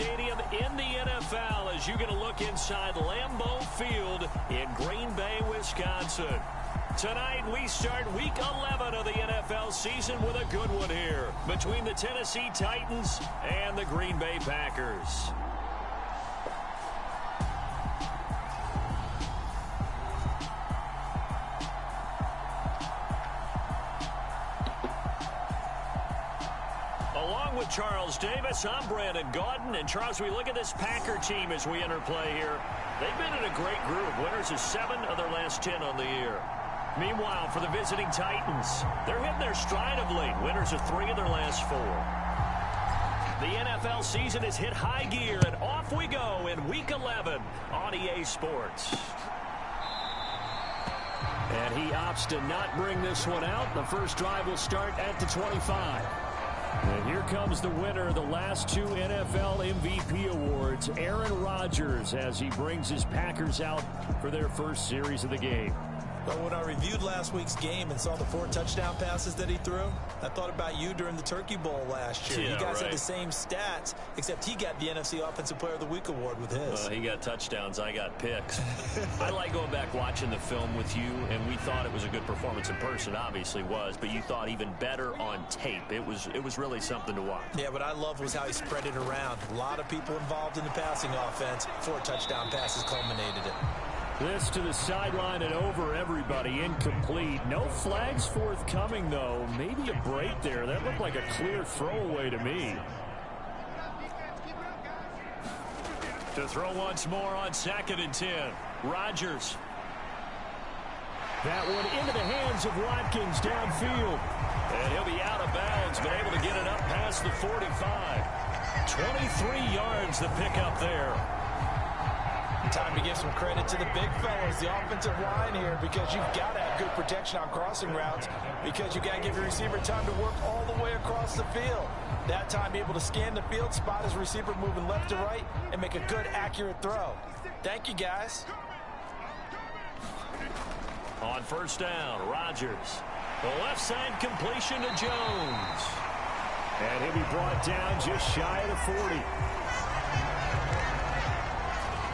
stadium in the NFL as you get a look inside Lambeau Field in Green Bay, Wisconsin. Tonight, we start Week 11 of the NFL season with a good one here between the Tennessee Titans and the Green Bay Packers. Along with Charles Davis, I'm Brandon Gaudin. And Charles, we look at this Packer team as we enter play here. They've been in a great group. Winners of 7 of their last 10 on the year. Meanwhile, for the visiting Titans, they're hitting their stride of late. Winners of 3 of their last 4. The NFL season has hit high gear, and off we go in Week 11 on EA Sports. And he opts to not bring this one out. The first drive will start at the 25. And here comes the winner of the last 2 NFL MVP awards, Aaron Rodgers, as he brings his Packers out for their first series of the game. But when I reviewed last week's game and saw the 4 touchdown passes that he threw, I thought about you during the Turkey Bowl last year. Yeah, you guys right. had the same stats, except he got the NFC Offensive Player of the Week award with his. He got touchdowns, I got picks. I like going back watching the film with you, and we thought it was a good performance in person, obviously was, but you thought even better on tape. It was really something to watch. Yeah, what I loved was how he spread it around. A lot of people involved in the passing offense. 4 touchdown passes culminated it. This to the sideline and over everybody. Incomplete. No flags forthcoming, though. Maybe a break there. That looked like a clear throwaway to me. To throw once more on 2nd and 10. Rodgers. That one into the hands of Watkins downfield. And he'll be out of bounds, but able to get it up past the 45. 23 yards the pickup there. Time to give some credit to the big fellas, the offensive line here, because you've got to have good protection on crossing routes, because you got to give your receiver time to work all the way across the field. That time, be able to scan the field, spot his receiver moving left to right, and make a good, accurate throw. Thank you, guys. On first down, Rodgers. The left side completion to Jones. And he'll be brought down just shy of the 40.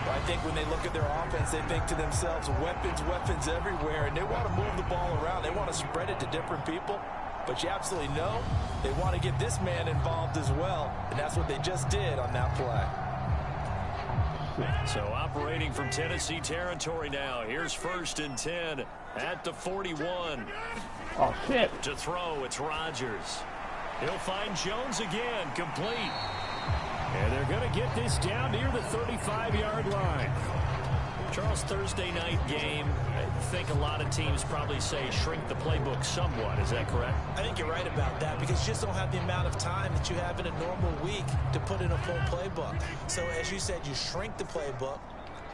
I think when they look at their offense, they think to themselves, weapons everywhere, and they want to move the ball around. They want to spread it to different people, but you absolutely know they want to get this man involved as well, and that's what they just did on that play. So operating from Tennessee territory now. Here's 1st and 10 at the 41. Oh, shit. To throw, it's Rodgers. He'll find Jones again, complete. And they're going to get this down near the 35-yard line. Charles, Thursday night game, I think a lot of teams probably say shrink the playbook somewhat. Is that correct? I think you're right about that, because you just don't have the amount of time that you have in a normal week to put in a full playbook. So as you said, you shrink the playbook,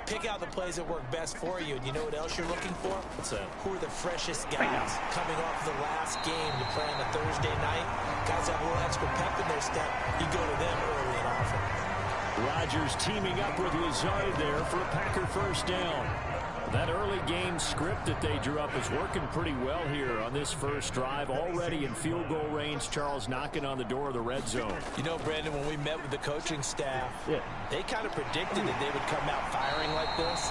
pick out the plays that work best for you, and you know what else you're looking for? What's that? Who are the freshest guys coming off the last game to play on a Thursday night? Guys have a little extra pep in their step. You go to them early and often. Rodgers teaming up with Lazard there for a Packer first down. That early game script that they drew up is working pretty well here on this first drive. Already in field goal range, Charles knocking on the door of the red zone. You know, Brandon, when we met with the coaching staff, they kind of predicted that they would come out firing like this.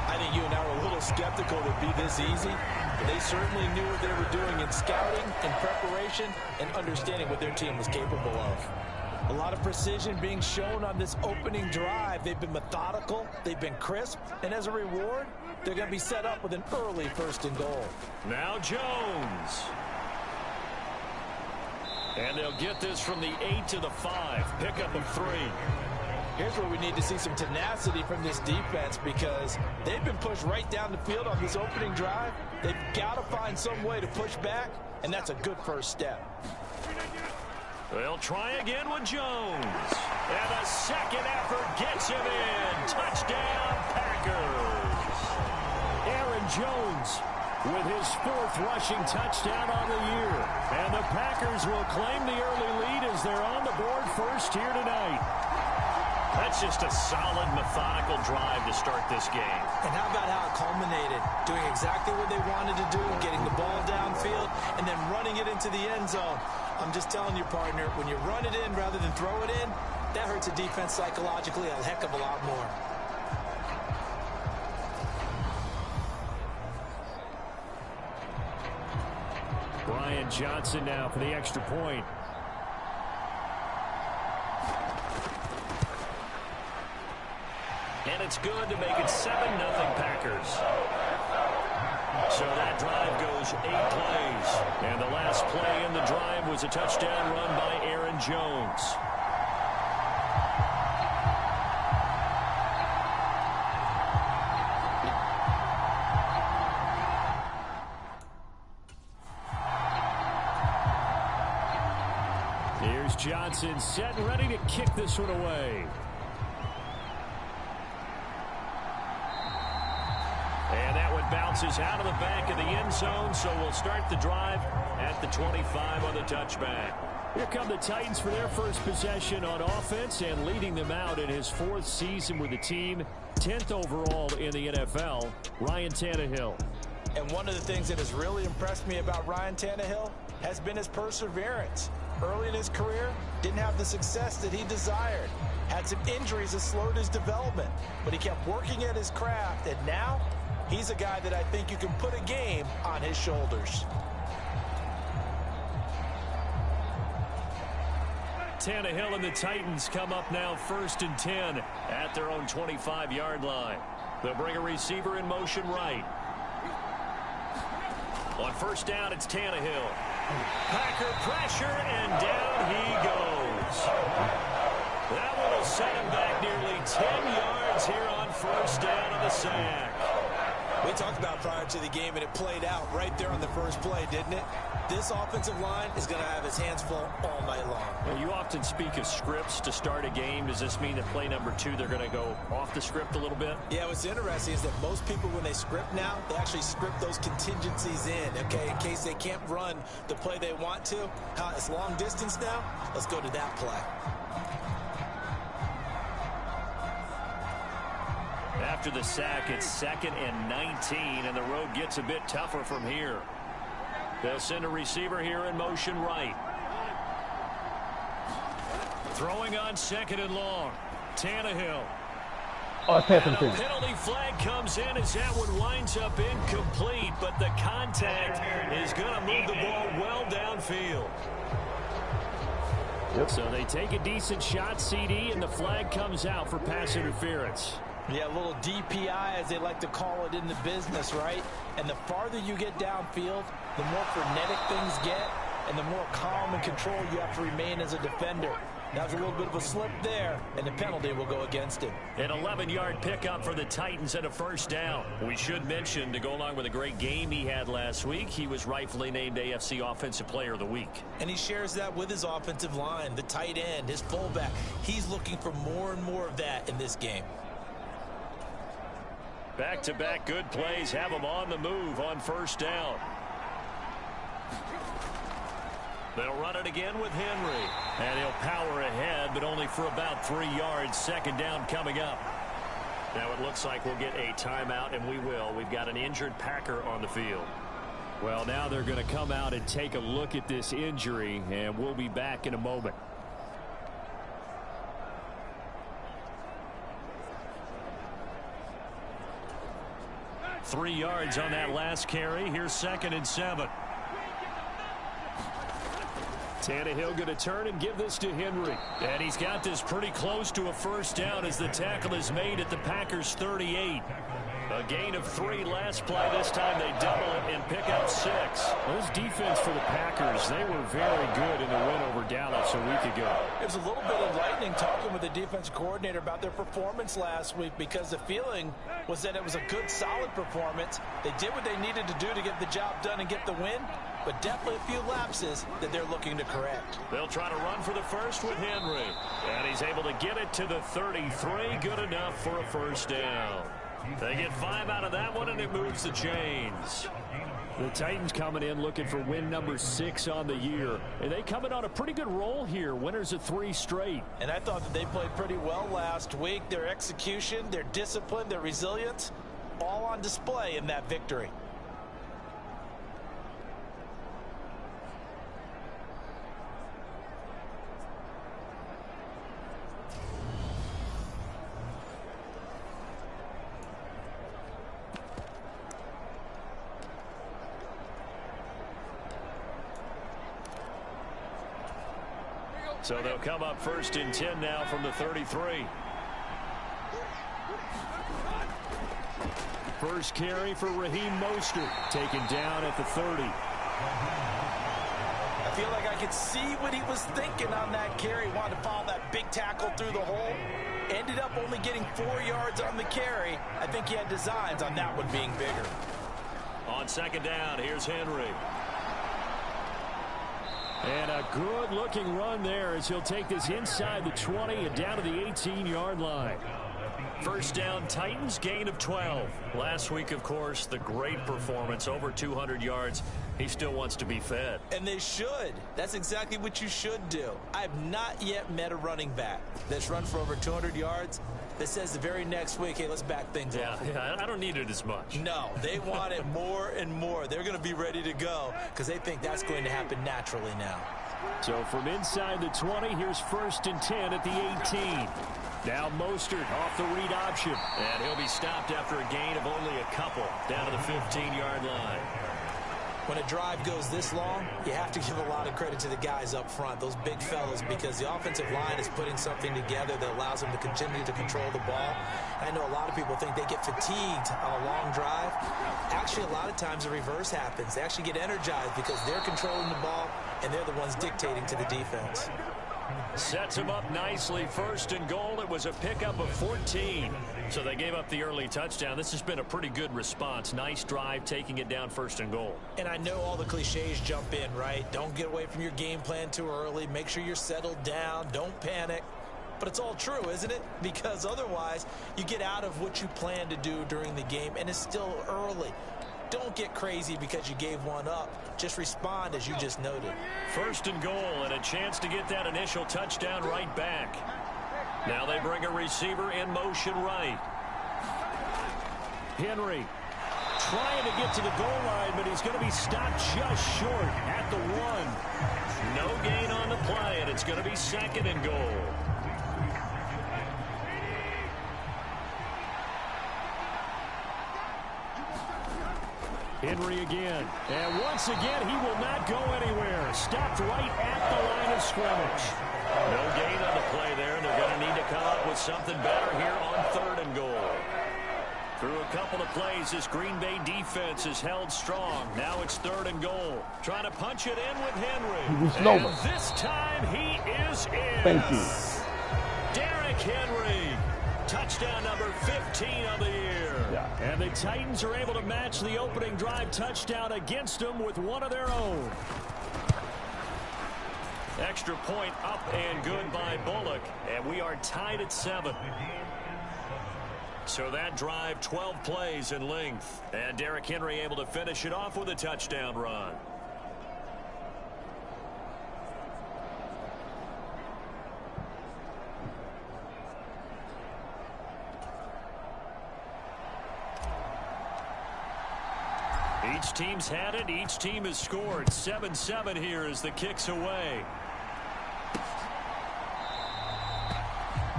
I think you and I were a little skeptical it would be this easy. But they certainly knew what they were doing in scouting, in preparation, and understanding what their team was capable of. A lot of precision being shown on this opening drive. They've been methodical, they've been crisp, and as a reward, they're going to be set up with an early 1st and goal. Now Jones. And they'll get this from the 8 to the 5. Pickup of 3. Here's where we need to see some tenacity from this defense, because they've been pushed right down the field on this opening drive. They've got to find some way to push back, and that's a good first step. They'll try again with Jones. And a second effort gets him in. Touchdown, Packers. Aaron Jones with his 4th rushing touchdown on the year. And the Packers will claim the early lead as they're on the board first here tonight. That's just a solid, methodical drive to start this game. And how about how it culminated? Doing exactly what they wanted to do, getting the ball downfield, and then running it into the end zone. I'm just telling you, partner, when you run it in rather than throw it in, that hurts hurts a defense psychologically a heck of a lot more. Brian Johnson now for the extra point. And it's good to make it 7-0 Packers. So that drive goes 8 plays. And the last play in the drive was a touchdown run by Aaron Jones. Here's Johnson set and ready to kick this one away. And that one bounces out of the back of the end zone, so we'll start the drive at the 25 on the touchback. Here come the Titans for their first possession on offense, and leading them out in his 4th season with the team, 10th overall in the NFL, Ryan Tannehill. And one of the things that has really impressed me about Ryan Tannehill has been his perseverance. Early in his career, didn't have the success that he desired. Had some injuries that slowed his development, but he kept working at his craft, and now he's a guy that I think you can put a game on his shoulders. Tannehill and the Titans come up now 1st and 10 at their own 25-yard line. They'll bring a receiver in motion right. On 1st down, it's Tannehill. Packer pressure, and down he goes. That one will set him back nearly 10 yards here on 1st down on the sack. We talked about prior to the game, and it played out right there on the first play, didn't it? This offensive line is going to have his hands full all night long. Well, you often speak of scripts to start a game. Does this mean that play number 2, they're going to go off the script a little bit? Yeah, what's interesting is that most people, when they script now, they actually script those contingencies in, okay, in case they can't run the play they want to. It's long distance now. Let's go to that play. After the sack, it's 2nd and 19, and the road gets a bit tougher from here. They'll send a receiver here in motion right. Throwing on 2nd and long. Tannehill. Oh, and a penalty flag comes in as that one winds up incomplete, but the contact is going to move the ball well downfield. Yep. So they take a decent shot, CD, and the flag comes out for pass interference. Yeah, a little DPI, as they like to call it in the business, right? And the farther you get downfield, the more frenetic things get, and the more calm and control you have to remain as a defender. That was a little bit of a slip there, and the penalty will go against him. An 11-yard pickup for the Titans and a 1st down. We should mention, to go along with a great game he had last week, he was rightfully named AFC Offensive Player of the Week. And he shares that with his offensive line, the tight end, his fullback. He's looking for more and more of that in this game. Back-to-back good plays have him on the move on 1st down. They'll run it again with Henry. And he'll power ahead, but only for about 3 yards. 2nd down coming up. Now it looks like we'll get a timeout, and we will. We've got an injured Packer on the field. Well, now they're going to come out and take a look at this injury, and we'll be back in a moment. Three yards on that last carry. Here's 2nd and 7. Tannehill going to turn and give this to Henry. And he's got this pretty close to a 1st down as the tackle is made at the Packers' 38. A gain of 3 last play. This time they double it and pick up 6. Well, this defense for the Packers, they were very good in the win over Dallas a week ago. It was a little bit enlightening talking with the defensive coordinator about their performance last week, because the feeling was that it was a good, solid performance. They did what they needed to do to get the job done and get the win, but definitely a few lapses that they're looking to correct. They'll try to run for the first with Henry. And he's able to get it to the 33. Good enough for a 1st down. They get 5 out of that one, and it moves the chains. The Titans coming in looking for win number 6 on the year. And they coming on a pretty good roll here. Winners of 3 straight. And I thought that they played pretty well last week. Their execution, their discipline, their resilience, all on display in that victory. So they'll come up 1st and 10 now from the 33. First carry for Raheem Mostert, taken down at the 30. I feel like I could see what he was thinking on that carry. Wanted to follow that big tackle through the hole. Ended up only getting 4 yards on the carry. I think he had designs on that one being bigger. On 2nd down, here's Henry. And a good-looking run there as he'll take this inside the 20 and down to the 18-yard line. First down, Titans, gain of 12. Last week, of course, the great performance, over 200 yards. He still wants to be fed. And they should. That's exactly what you should do. I have not yet met a running back that's run for over 200 yards that says the very next week, hey, let's back things up. Yeah, I don't need it as much. No, they want it more and more. They're going to be ready to go because they think that's going to happen naturally now. So from inside the 20, here's 1st and 10 at the 18. Now Mostert off the read option. And he'll be stopped after a gain of only a couple down to the 15-yard line. When a drive goes this long, you have to give a lot of credit to the guys up front, those big fellas, because the offensive line is putting something together that allows them to continue to control the ball. I know a lot of people think they get fatigued on a long drive. Actually, a lot of times the reverse happens. They actually get energized because they're controlling the ball, and they're the ones dictating to the defense. Sets him up nicely. 1st and goal. It was a pickup of 14. So they gave up the early touchdown. This has been a pretty good response. Nice drive, taking it down 1st and goal. And I know all the cliches jump in, right? Don't get away from your game plan too early. Make sure you're settled down. Don't panic. But it's all true, isn't it? Because otherwise, you get out of what you plan to do during the game, and it's still early. Don't get crazy because you gave one up. Just respond as you just noted. 1st and goal and a chance to get that initial touchdown right back. Now they bring a receiver in motion right. Henry trying to get to the goal line, but he's going to be stopped just short at the 1. No gain on the play, and it's going to be 2nd and goal. Henry again. And once again, he will not go anywhere. Stopped right at the line of scrimmage. No gain on the play there, and they're going to need to come up with something better here on 3rd and goal. Through a couple of plays, this Green Bay defense is held strong. Now it's 3rd and goal. Trying to punch it in with Henry. And this time he is in. Thank you. Derrick Henry. Touchdown number 15 of the year. Yeah. And the Titans are able to match the opening drive touchdown against them with one of their own. Extra point up and good by Bullock. And we are tied at 7. So that drive, 12 plays in length. And Derrick Henry able to finish it off with a touchdown run. Each team's had it. Each team has scored. 7-7 here as the kick's away.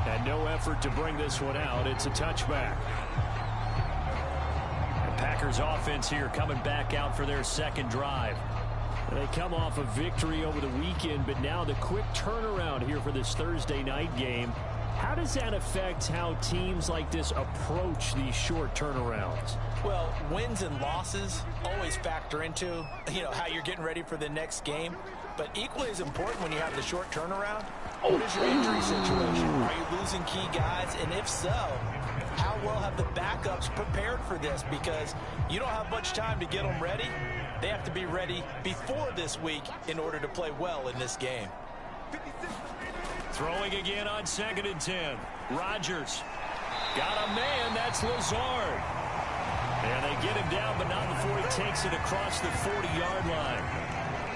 And no effort to bring this one out. It's a touchback. The Packers offense here coming back out for their 2nd drive. And they come off a victory over the weekend, but now the quick turnaround here for this Thursday night game. How does that affect how teams like this approach these short turnarounds? Well, wins and losses always factor into, how you're getting ready for the next game. But equally as important when you have the short turnaround, what is your injury situation? Are you losing key guys? And if so, how well have the backups prepared for this? Because you don't have much time to get them ready. They have to be ready before this week in order to play well in this game. Throwing again on 2nd and 10. Rodgers got a man. That's Lazard. And they get him down, but not before he takes it across the 40-yard line.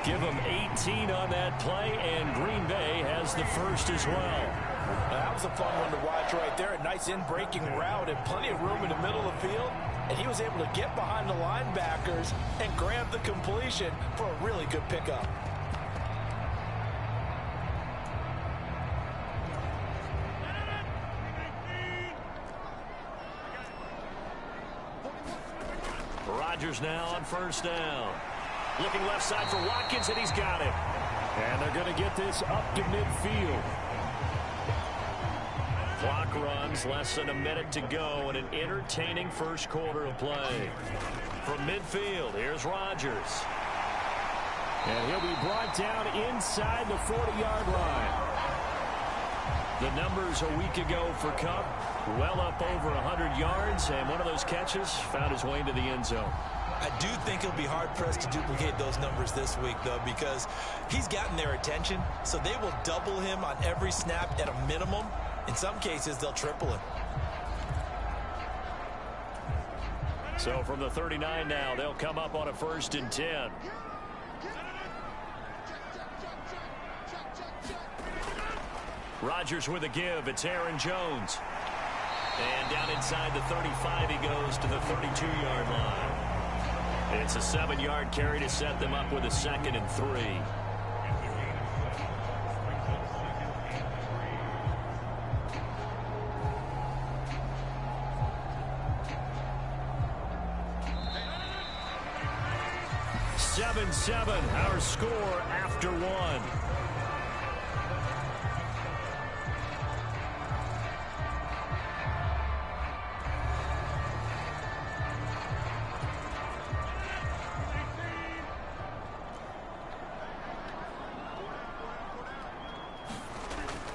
Give him 18 on that play, and Green Bay has the first as well. That was a fun one to watch right there. A nice in-breaking route and plenty of room in the middle of the field. And he was able to get behind the linebackers and grab the completion for a really good pickup. Rodgers now on 1st down. Looking left side for Watkins, and he's got it. And they're going to get this up to midfield. Clock runs, less than a minute to go, and an entertaining first quarter of play. From midfield, here's Rodgers. And he'll be brought down inside the 40-yard line. The numbers a week ago for Kupp, well up over 100 yards, and one of those catches found his way into the end zone. I do think he'll be hard-pressed to duplicate those numbers this week, though, because he's gotten their attention, so they will double him on every snap at a minimum. In some cases, they'll triple him. So from the 39 now, they'll come up on a 1st and 10. Rodgers with a give. It's Aaron Jones. And down inside the 35, he goes to the 32-yard line. It's a 7-yard carry to set them up with a 2nd and 3. Seven, our score after one.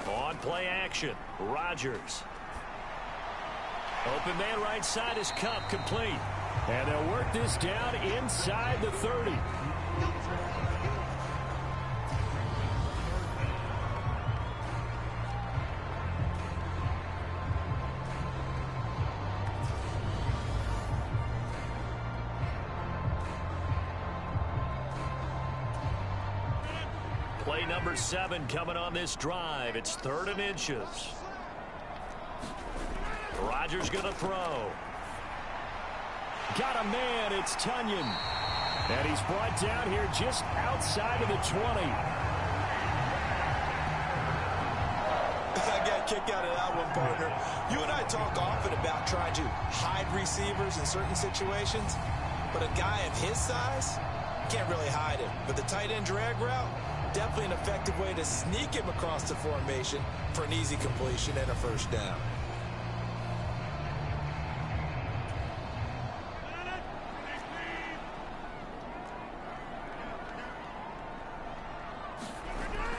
On play action, Rodgers. Open man right side is Kupp, complete. And they'll work this down inside the 30. Play number 7 coming on this drive. It's 3rd and inches. Rodgers going to throw. Got a man. It's Tunyon. And he's brought down here just outside of the 20. I got kicked out of that one, partner. You and I talk often about trying to hide receivers in certain situations, but a guy of his size can't really hide him. But the tight end drag route, definitely an effective way to sneak him across the formation for an easy completion and a 1st down.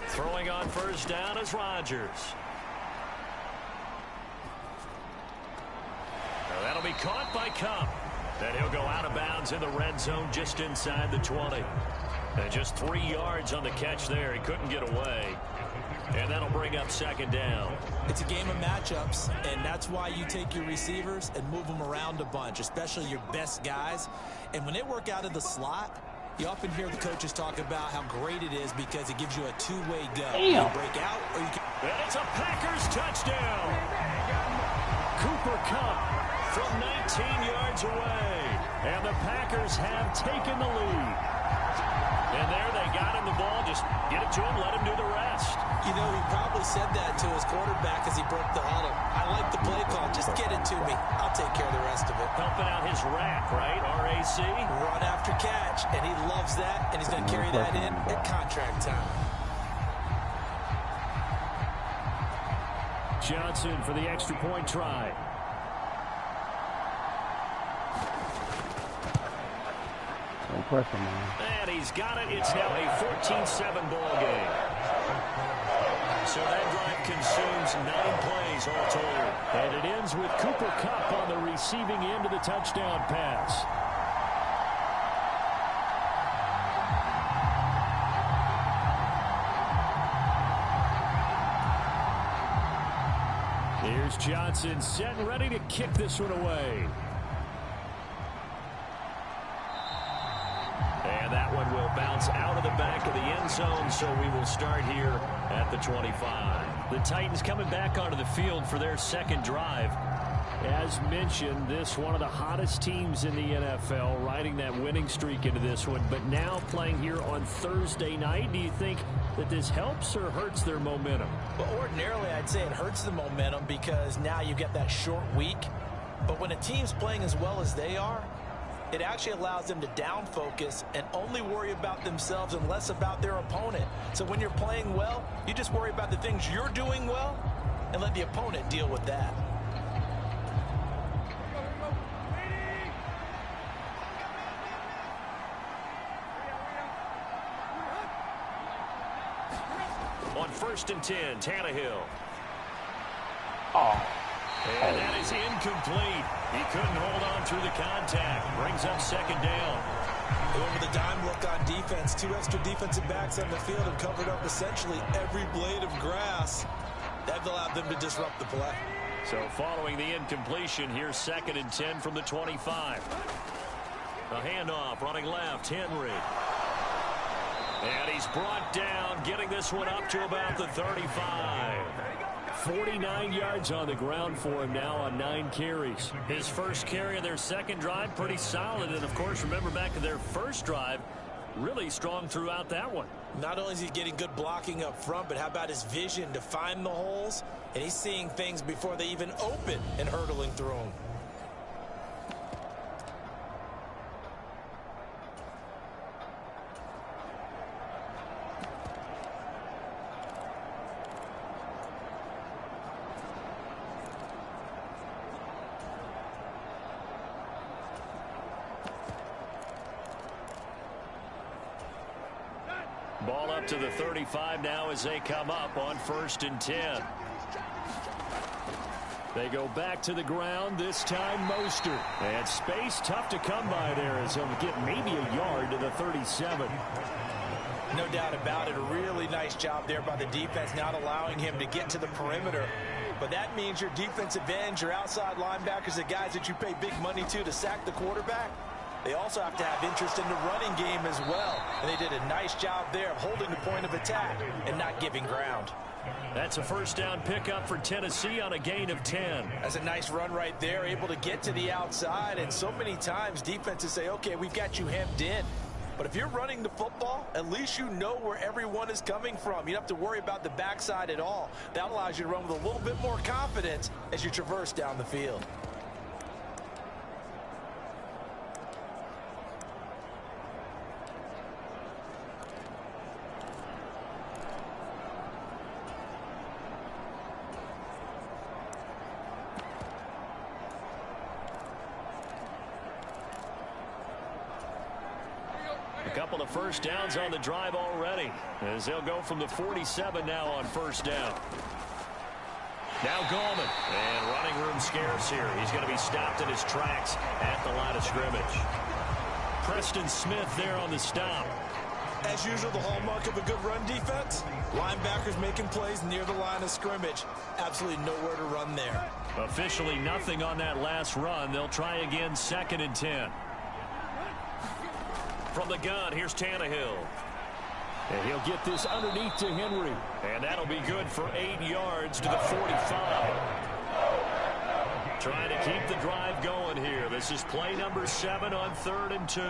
Throwing on 1st down is Rodgers. Now that'll be caught by Kupp. And he'll go out of bounds in the red zone just inside the 20. And just 3 yards on the catch there. He couldn't get away. And that'll bring up 2nd down. It's a game of matchups, and that's why you take your receivers and move them around a bunch, especially your best guys. And when they work out of the slot, you often hear the coaches talk about how great it is because it gives you a two-way go. You break out or you can... And it's a Packers touchdown. Cooper Kupp from 19 yards away. And the Packers have taken the lead. And there they got him the ball. Just get it to him, let him do the rest. You know, he probably said that to his quarterback as he broke the huddle. I like the play call. Just get it to me. I'll take care of the rest of it. Helping out his rack, right? RAC. Run after catch, and he loves that, and he's going to carry that in at contract time. Johnson for the extra point try. And he's got it. It's now a 14-7 ball game. So that drive consumes 9 plays all told. And it ends with Cooper Kupp on the receiving end of the touchdown pass. Here's Johnson set and ready to kick this one away. And that one will bounce out of the back of the end zone, so we will start here at the 25. The Titans coming back onto the field for their 2nd drive. As mentioned, this one of the hottest teams in the NFL, riding that winning streak into this one, but now playing here on Thursday night. Do you think that this helps or hurts their momentum? Well, ordinarily, I'd say it hurts the momentum because now you get that short week. But when a team's playing as well as they are, it actually allows them to down focus and only worry about themselves and less about their opponent. So when you're playing well, you just worry about the things you're doing well and let the opponent deal with that. On 1st and 10, Tannehill. Oh. And that is incomplete. He couldn't hold on through the contact. Brings up 2nd down. They went with a dime look on defense. 2 extra defensive backs on the field and covered up essentially every blade of grass. That allowed them to disrupt the play. So following the incompletion, here's 2nd and 10 from the 25. A handoff running left, Henry. And he's brought down, getting this one up to about the 35. 49 yards on the ground for him now on 9 carries. His first carry of their second drive, pretty solid. And, of course, remember back to their first drive, really strong throughout that one. Not only is he getting good blocking up front, but how about his vision to find the holes? And he's seeing things before they even open and hurtling through them. Ball up to the 35 now as they come up on 1st and 10. They go back to the ground, this time Mostert. And space tough to come by there as he'll get maybe a yard to the 37. No doubt about it. A really nice job there by the defense, not allowing him to get to the perimeter. But that means your defensive ends, your outside linebackers, the guys that you pay big money to sack the quarterback, they also have to have interest in the running game as well. And they did a nice job there of holding the point of attack and not giving ground. That's a 1st down pickup for Tennessee on a gain of 10. That's a nice run right there, able to get to the outside. And so many times defenses say, okay, we've got you hemmed in. But if you're running the football, at least you know where everyone is coming from. You don't have to worry about the backside at all. That allows you to run with a little bit more confidence as you traverse down the field. A couple of 1st downs on the drive already as they'll go from the 47 now on 1st down. Now Gallman, and running room scarce here. He's going to be stopped in his tracks at the line of scrimmage. Preston Smith there on the stop. As usual, the hallmark of a good run defense, linebackers making plays near the line of scrimmage. Absolutely nowhere to run there. Officially nothing on that last run. They'll try again 2nd and 10. From the gun, here's Tannehill. And he'll get this underneath to Henry. And that'll be good for 8 yards to the 45. Trying to keep the drive going here. This is play number 7 on 3rd and 2.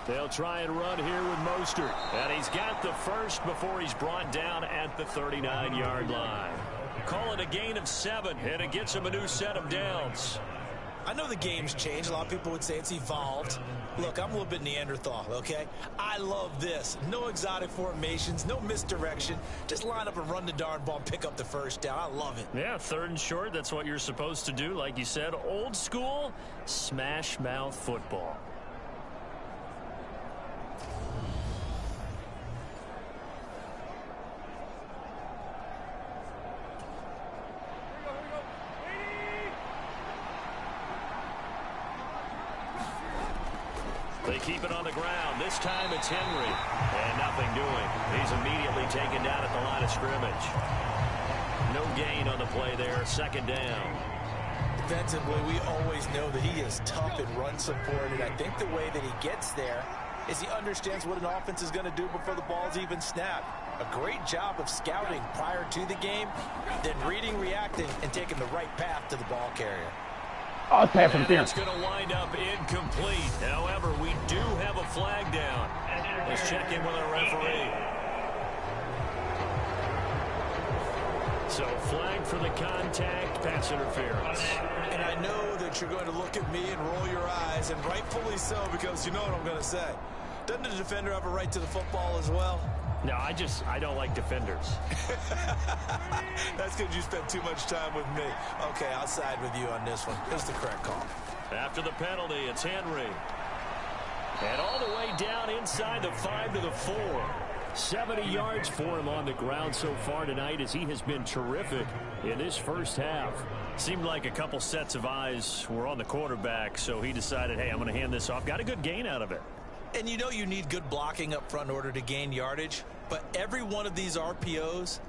They'll try and run here with Mostert. And he's got the first before he's brought down at the 39-yard line. Call it a gain of 7, and it gets him a new set of downs. I know the game's changed. A lot of people would say it's evolved. Look, I'm a little bit Neanderthal, okay? I love this. No exotic formations, no misdirection. Just line up and run the darn ball and pick up the 1st down. I love it. Yeah, 3rd and short, that's what you're supposed to do. Like you said, old school, smash mouth football. They keep it on the ground. This time it's Henry. And nothing doing. He's immediately taken down at the line of scrimmage. No gain on the play there. 2nd down. Defensively, we always know that he is tough and run support. And I think the way that he gets there is he understands what an offense is going to do before the ball's even snapped. A great job of scouting prior to the game, then reading, reacting, and taking the right path to the ball carrier. Oh, it's pass interference. It's going to wind up incomplete. However, we do have a flag down. Let's check in with our referee. So flag for the contact, pass interference. And I know that you're going to look at me and roll your eyes, and rightfully so, because you know what I'm going to say. Doesn't the defender have a right to the football as well? No, I don't like defenders. That's because you spent too much time with me. Okay, I'll side with you on this one. It's the correct call. After the penalty, it's Henry. And all the way down inside the 5 to the 4. 70 yards for him on the ground so far tonight as he has been terrific in this first half. Seemed like a couple sets of eyes were on the quarterback, so he decided, hey, I'm going to hand this off. Got a good gain out of it. And you know you need good blocking up front in order to gain yardage, but every one of these RPOs,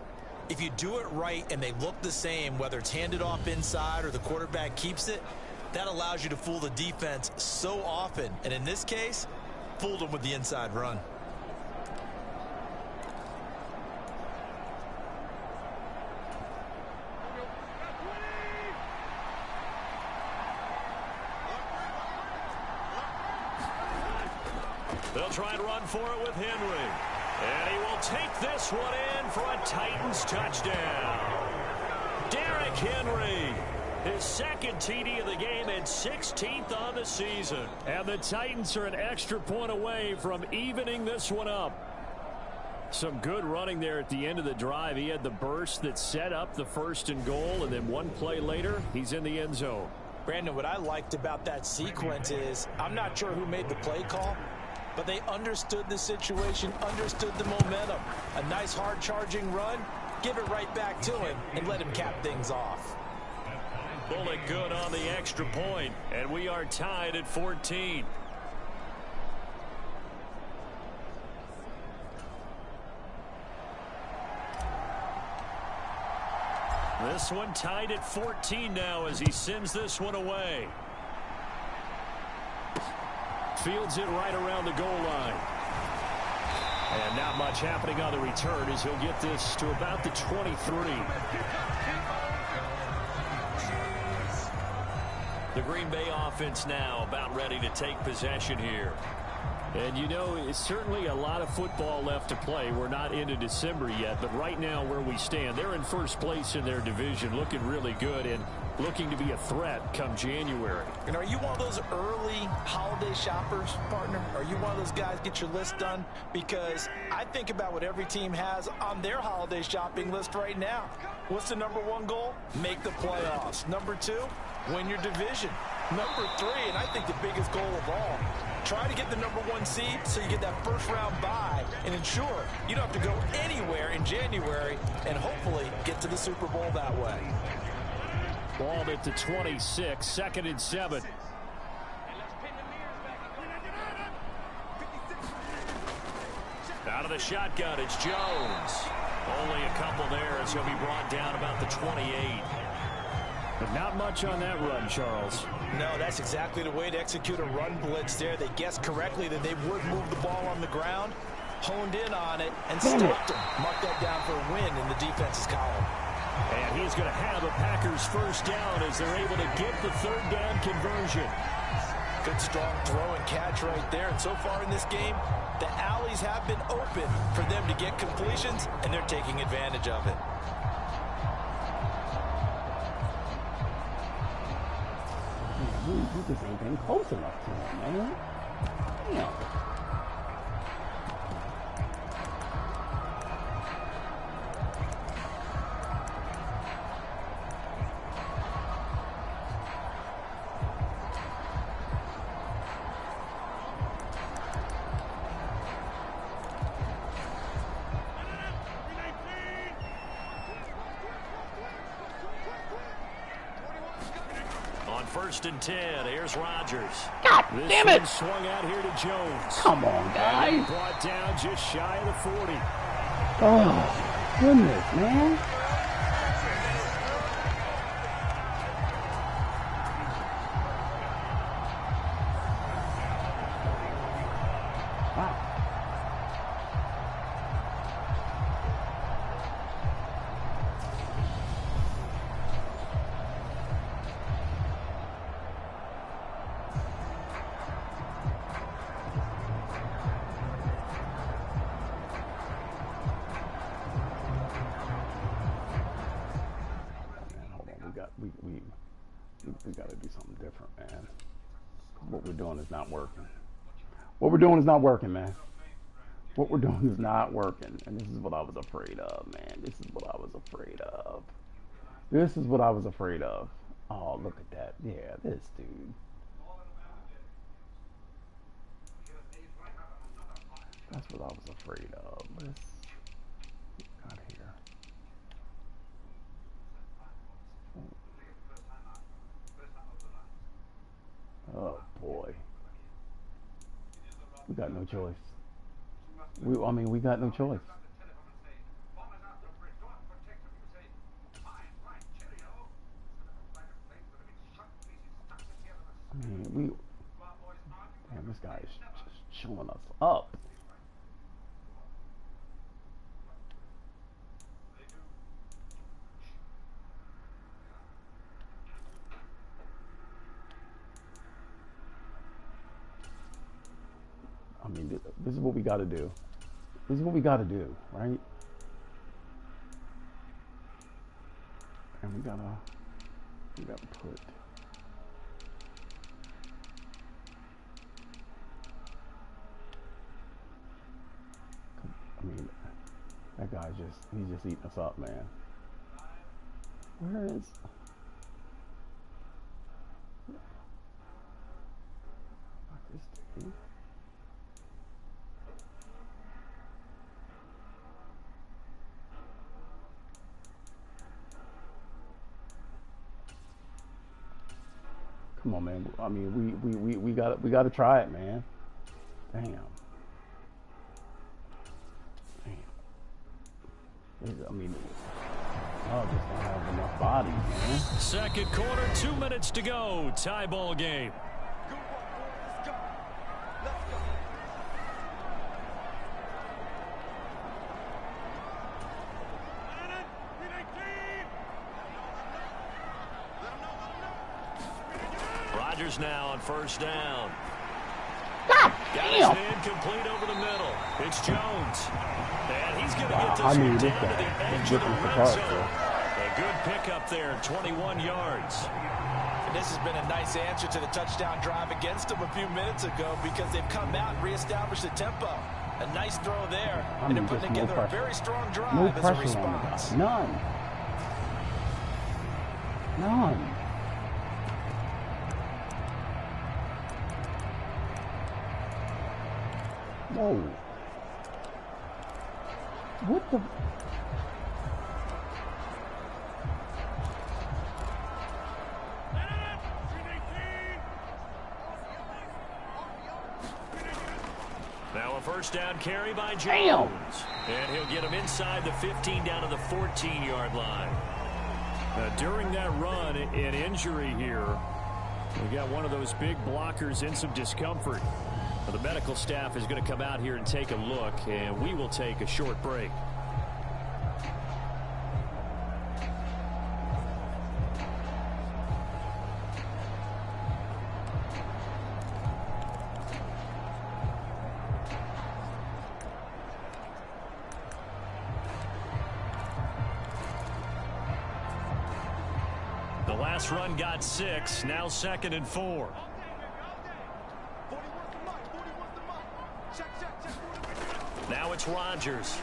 if you do it right and they look the same, whether it's handed off inside or the quarterback keeps it, that allows you to fool the defense so often. And in this case, fooled them with the inside run. They'll try and run for it with Henry. And he will take this one in for a Titans touchdown. Derrick Henry, his second TD of the game and 16th on the season. And the Titans are an extra point away from evening this one up. Some good running there at the end of the drive. He had the burst that set up the 1st and goal, and then one play later, he's in the end zone. Brandon, what I liked about that sequence is I'm not sure who made the play call, but they understood the situation, understood the momentum. A nice hard charging run, give it right back to him and let him cap things off. Bullet good on the extra point, and we are tied at 14. This one tied at 14 now as he sends this one away. Fields it right around the goal line. And not much happening on the return as he'll get this to about the 23. The Green Bay offense now about ready to take possession here. And you know, it's certainly a lot of football left to play. We're not into December yet, but right now where we stand, they're in first place in their division, looking really good and looking to be a threat come January. And are you one of those early holiday shoppers, partner? Are you one of those guys get your list done? Because I think about what every team has on their holiday shopping list right now. What's the #1 goal? Make the playoffs. #2, win your division. #3, and I think the biggest goal of all, try to get the #1 seed so you get that first round bye and ensure you don't have to go anywhere in January and hopefully get to the Super Bowl that way. Ball at the 26, 2nd and 7. Out of the shotgun, it's Jones. Only a couple there as he'll be brought down about the 28. But not much on that run, Charles. No, that's exactly the way to execute a run blitz there. They guessed correctly that they would move the ball on the ground, honed in on it, and stopped him. Mark that down for a win in the defense's column. And he's going to have a Packers first down as they're able to get the 3rd down conversion. Good strong throw and catch right there. And so far in this game, the alleys have been open for them to get completions, and they're taking advantage of it. You just ain't getting close enough to him, man. Damn. On 1st and 10, here's Rodgers. God damn it! Swung out here to Jones. Come on, guys. Brought down just shy of the 40. Oh, goodness, man. Wow. We got to do something different, man. What we're doing is not working. What we're doing is not working, man. What we're doing is not working. And this is what I was afraid of, man. This is what I was afraid of. This is what I was afraid of. Oh, look at that. Yeah, this dude. That's what I was afraid of. Let's get out of here. Oh, boy. We got no choice. I mean, we got no choice. I mean, damn, this guy is just showing us up. I mean, this is what we got to do. This is what we got to do, right? And we gotta put. I mean, that guy he's just eating us up, man. Where is? This dude. Come on, man. I mean, we gotta try it, man. Damn. I mean, oh, just don't have enough bodies, man. Second quarter, 2 minutes to go. Tie ball game. Rodgers now on first down. God Got damn. his man complete over the middle. It's Jones. And he's going to get this I one mean, this down to the guy edge is of the different red for zone. so. A good pickup there, 21 yards. And this has been a nice answer to the touchdown drive against them a few minutes ago because they've come out and reestablished the tempo. A nice throw there. I And mean, they're putting just together a very strong drive No as a pressure on the response. guy. None. None. Whoa. What the? Now a first down carry by Jones. Damn. And he'll get him inside the 15 down to the 14-yard line. During that run, an injury here. We got one of those big blockers in some discomfort. The medical staff is going to come out here and take a look, and we will take a short break. The last run got 6, now 2nd and 4. Now it's Rodgers.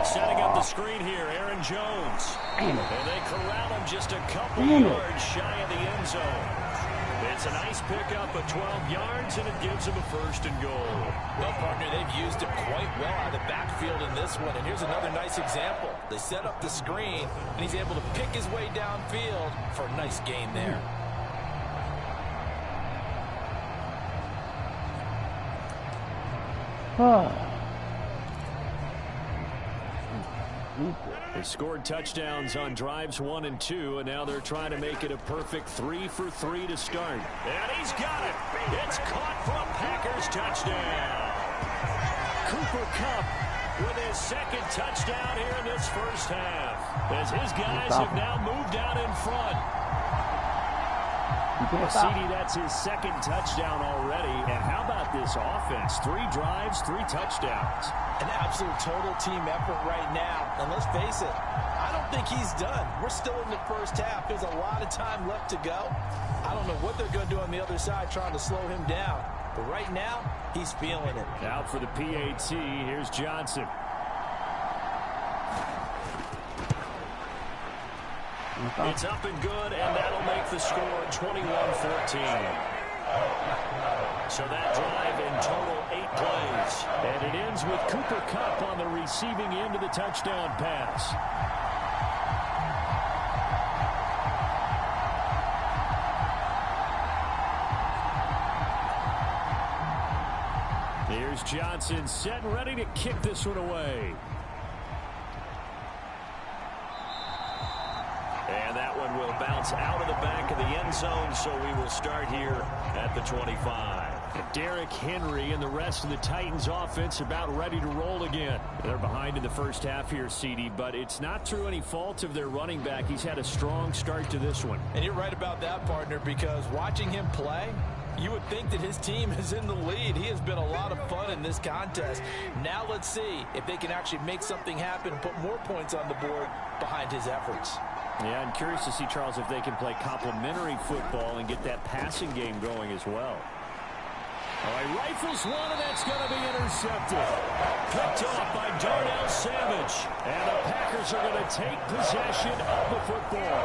Setting up the screen here, Aaron Jones. And they corral him just a couple yards shy of the end zone. It's a nice pickup of 12 yards, and it gives him a 1st and goal. Well, partner, they've used him quite well out of the backfield in this one. And here's another nice example. They set up the screen, and he's able to pick his way downfield for a nice gain there. They scored touchdowns on drives 1 and 2, and now they're trying to make it a perfect 3 for 3 to start. And he's got it. It's caught for a Packers touchdown. Cooper Kupp with his 2nd touchdown here in this first half, as his guys have now moved out in front. CD, that's his 2nd touchdown already. And how about this offense? 3 drives, 3 touchdowns. An absolute total team effort right now. And let's face it, I don't think he's done. We're still in the first half. There's a lot of time left to go. I don't know what they're going to do on the other side trying to slow him down. But right now, he's feeling it. Out for the PAT, here's Johnson. It's up and good, and that'll make the score 21-14. So that drive in total 8 plays. And it ends with Cooper Kupp on the receiving end of the touchdown pass. Here's Johnson set and ready to kick this one away. And that one will bounce out of the back of the end zone, so we will start here at the 25. Derrick Henry and the rest of the Titans offense about ready to roll again. They're behind in the first half here, CD, but it's not through any fault of their running back. He's had a strong start to this one. And you're right about that, partner, because watching him play, you would think that his team is in the lead. He has been a lot of fun in this contest. Now let's see if they can actually make something happen and put more points on the board behind his efforts. Yeah, I'm curious to see, Charles, if they can play complementary football and get that passing game going as well. All right, rifles one, and that's going to be intercepted. Picked off by Darnell Savage. And the Packers are going to take possession of the football.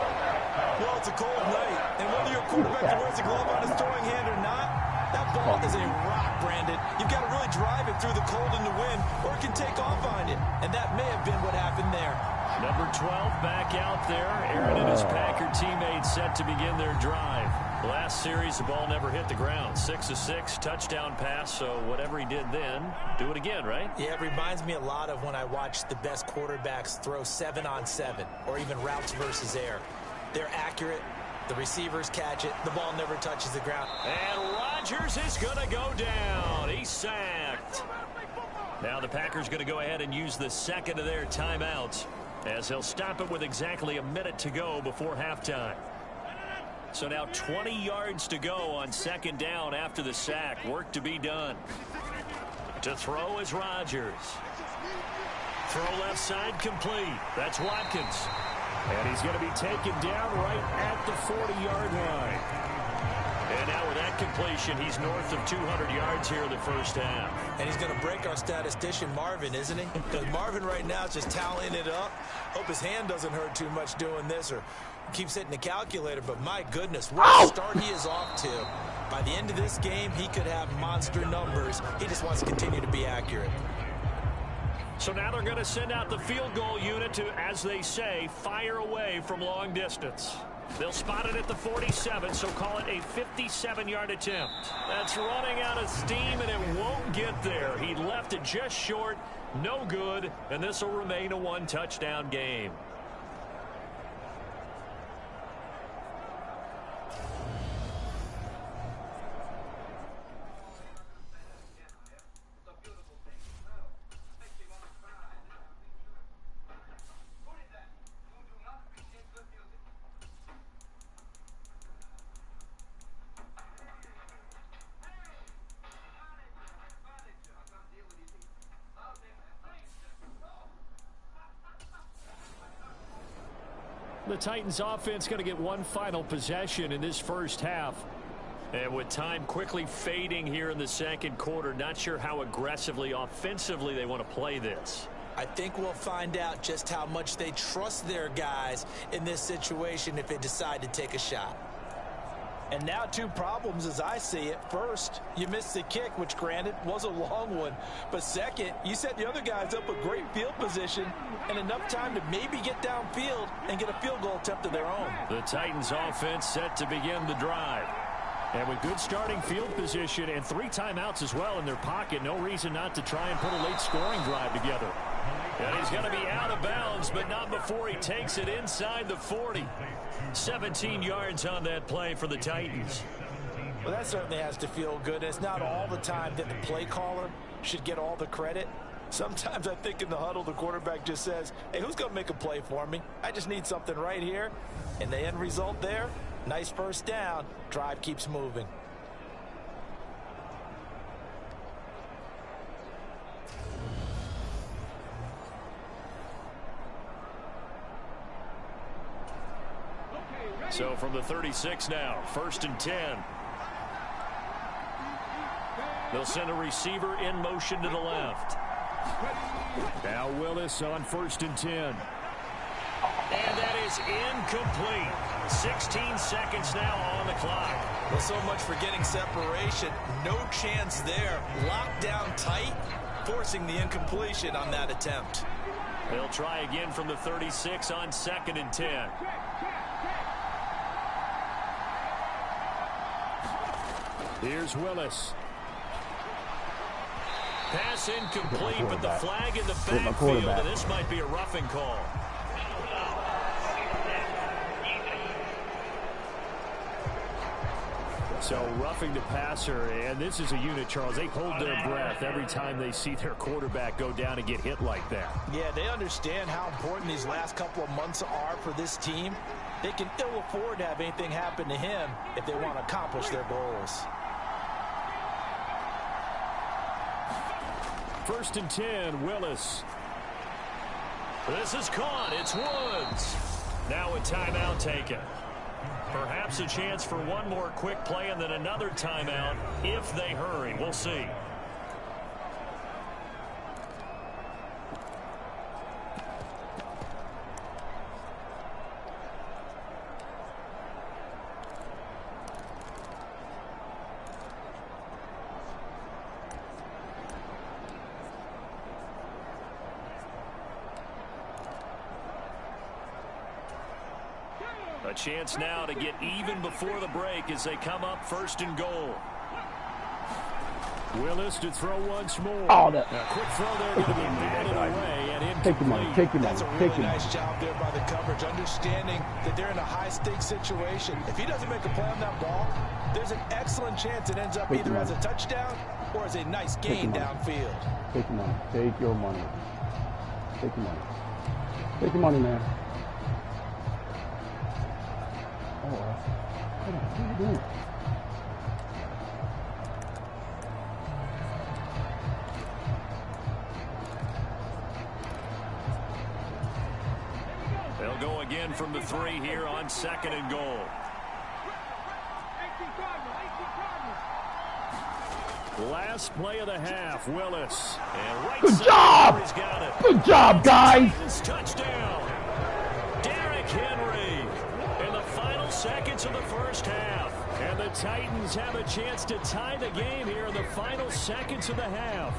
Well, it's a cold night, and whether you're a quarterback that wears a glove on his throwing hand or not, that ball is a rock, Brandon. You've got to really drive it through the cold and the wind, or it can take off on you. And that may have been what happened there. Number 12 back out there. Aaron and his Packer teammates set to begin their drive. Last series, the ball never hit the ground. 6 of 6, touchdown pass. So whatever he did then, do it again, right? Yeah, it reminds me a lot of when I watched the best quarterbacks throw 7-on-7 or even routes versus air. They're accurate. The receivers catch it. The ball never touches the ground. And Rodgers is going to go down. He's sacked. Now the Packers going to go ahead and use the second of their timeouts, as they'll stop it with exactly a minute to go before halftime. So now 20 yards to go on second down after the sack. Work to be done. To throw is Rodgers. Throw left side complete. That's Watkins. And he's going to be taken down right at the 40-yard line. And now with that completion, he's north of 200 yards here in the first half. And he's going to break our statistician, Marvin, isn't he? Because Marvin right now is just tallying it up. Hope his hand doesn't hurt too much doing this or keeps hitting the calculator. But my goodness, what a start he is off to. By the end of this game, he could have monster numbers. He just wants to continue to be accurate. So now they're going to send out the field goal unit to, as they say, fire away from long distance. They'll spot it at the 47, so call it a 57-yard attempt. That's running out of steam, and it won't get there. He left it just short, no good, and this will remain a one-touchdown game. The Titans offense going to get one final possession in this first half. And with time quickly fading here in the second quarter, not sure how aggressively, offensively they want to play this. I think we'll find out just how much they trust their guys in this situation if they decide to take a shot. And now two problems as I see it. First, you missed the kick, which granted was a long one. But second, you set the other guys up a great field position and enough time to maybe get downfield and get a field goal attempt of their own. The Titans offense set to begin the drive. And with good starting field position and 3 timeouts as well in their pocket, no reason not to try and put a late scoring drive together. And he's going to be out of bounds, but not before he takes it inside the 40. 17 yards on that play for the Titans. Well, that certainly has to feel good. It's not all the time that the play caller should get all the credit. Sometimes I think in the huddle, the quarterback just says, hey, who's going to make a play for me? I just need something right here. And the end result there, nice first down. Drive keeps moving. So from the 36 now, 1st and 10. They'll send a receiver in motion to the left. Now Willis on 1st and 10. And that is incomplete. 16 seconds now on the clock. Well, so much for getting separation. No chance there. Locked down tight, forcing the incompletion on that attempt. They'll try again from the 36 on 2nd and 10. Here's Willis. Pass incomplete, but the flag in the backfield, and this might be a roughing call. So roughing the passer, and this is a unit, Charles. They hold their breath every time they see their quarterback go down and get hit like that. Yeah, they understand how important these last couple of months are for this team. They can ill afford to have anything happen to him if they want to accomplish their goals. 1st and 10, Willis. This is caught. It's Woods. Now a timeout taken. Perhaps a chance for one more quick play and then another timeout if they hurry. We'll see. A chance now to get even before the break as they come up 1st and goal. Willis to throw once more. Oh, that. A quick throw there going to be batted away and incomplete. Take your money. Take your money. That's a really nice job there by the coverage, understanding that they're in a high-stakes situation. If he doesn't make a play on that ball, there's an excellent chance it ends up either as a touchdown or as a nice gain downfield. Take your money. Take your money. Take your money. Take your money, man. Oh, what are you doing? They'll go again from the 3 here on 2nd and goal. Last play of the half, Willis. And right Good job! He's got it. Good job, guys! Touchdown! Derrick Henry in the final seconds of the first half. And the Titans have a chance to tie the game here in the final seconds of the half.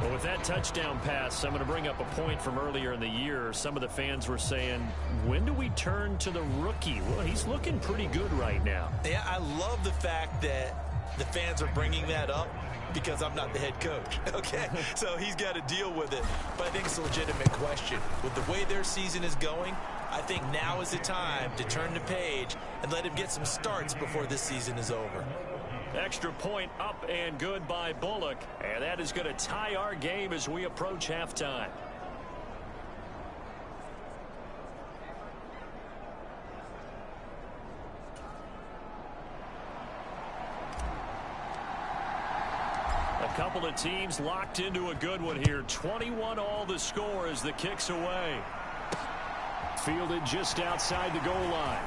Well, with that touchdown pass, I'm going to bring up a point from earlier in the year. Some of the fans were saying, when do we turn to the rookie? Well, he's looking pretty good right now. Yeah, I love the fact that the fans are bringing that up because I'm not the head coach, okay? So he's got to deal with it. But I think it's a legitimate question. With the way their season is going, I think now is the time to turn the page and let him get some starts before this season is over. Extra point up and good by Bullock. And that is going to tie our game as we approach halftime. A couple of teams locked into a good one here. 21 all the score as the kick's away. Fielded just outside the goal line.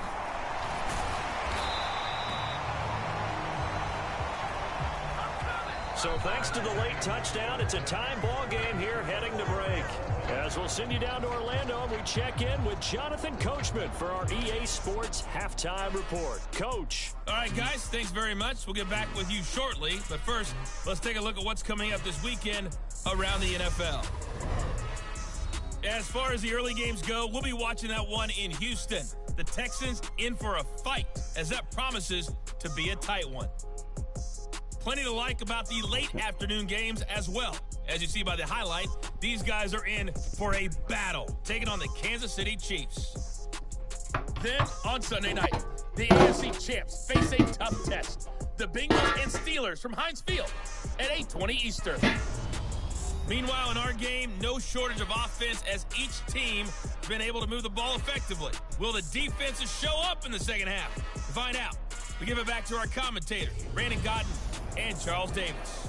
So thanks to the late touchdown, it's a time ball game here heading to break. As we'll send you down to Orlando, and we check in with Jonathan Coachman for our EA Sports Halftime Report. Coach. All right, guys, thanks very much. We'll get back with you shortly. But first, let's take a look at what's coming up this weekend around the NFL. As far as the early games go, we'll be watching that one in Houston. The Texans in for a fight, as that promises to be a tight one. Plenty to like about the late afternoon games as well. As you see by the highlight, these guys are in for a battle, taking on the Kansas City Chiefs. Then, on Sunday night, the AFC champs face a tough test. The Bengals and Steelers from Heinz Field at 8:20 Eastern. Meanwhile, in our game, no shortage of offense as each team has been able to move the ball effectively. Will the defenses show up in the second half? To find out, we give it back to our commentators, Brandon Godden and Charles Davis.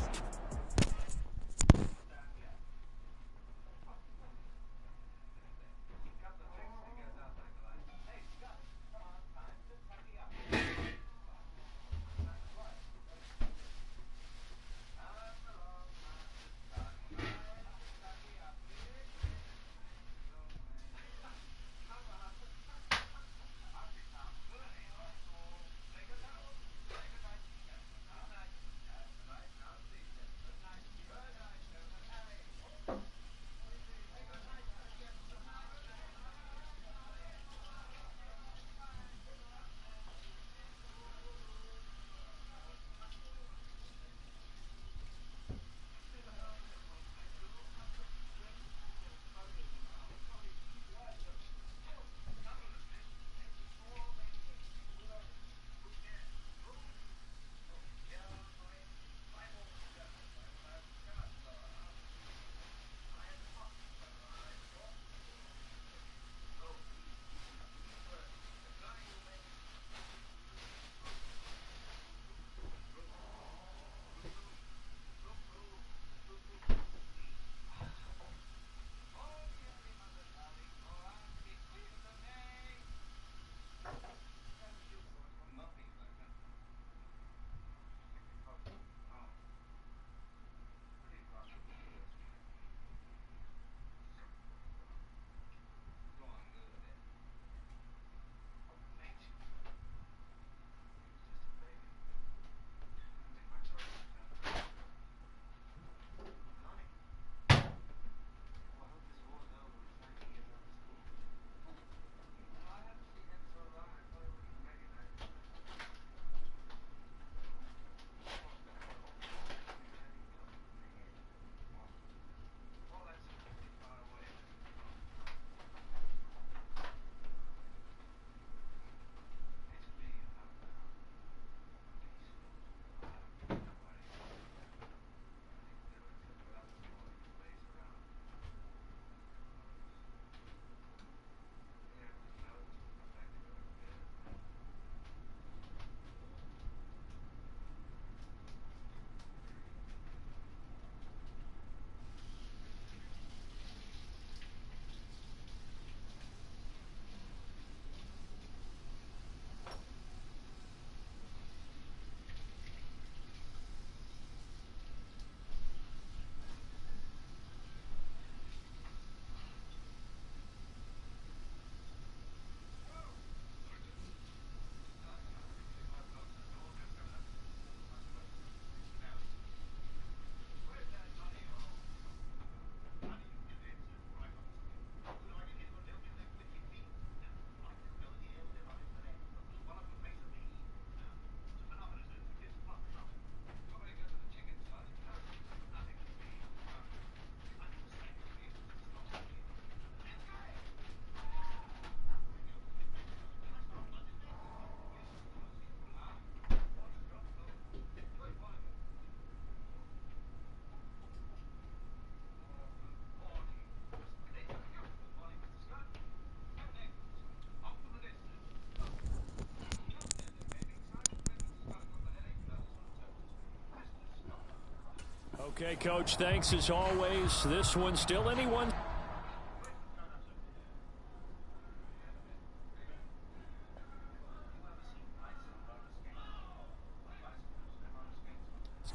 Okay, Coach, thanks as always. This one still anyone's.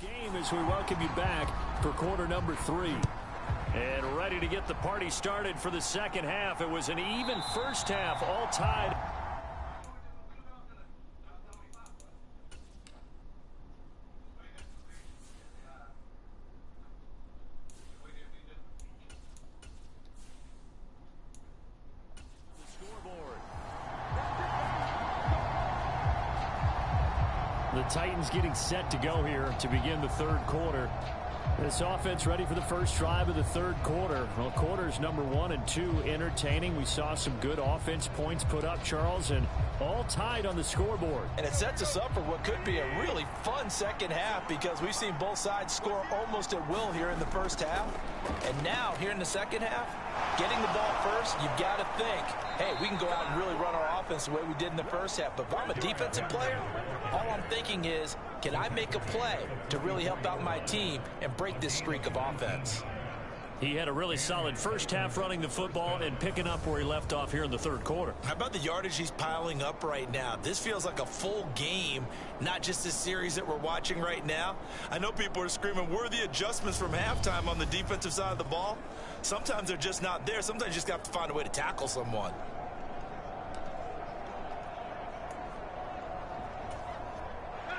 Game as we welcome you back for quarter number 3. And ready to get the party started for the second half. It was an even first half, all tied. The Titans getting set to go here to begin the third quarter. This offense ready for the first drive of the third quarter. Well, quarters number 1 and 2 entertaining. We saw some good offense points put up, Charles, and all tied on the scoreboard. And it sets us up for what could be a really fun second half because we've seen both sides score almost at will here in the first half. And now, here in the second half, getting the ball first, you've got to think, hey, we can go out and really run our offense the way we did in the first half. But if I'm a defensive player, all I'm thinking is, can I make a play to really help out my team and break this streak of offense? He had a really solid first half running the football and picking up where he left off here in the third quarter. How about the yardage he's piling up right now? This feels like a full game, not just this series that we're watching right now. I know people are screaming, where are the adjustments from halftime on the defensive side of the ball? Sometimes they're just not there. Sometimes you just have to find a way to tackle someone.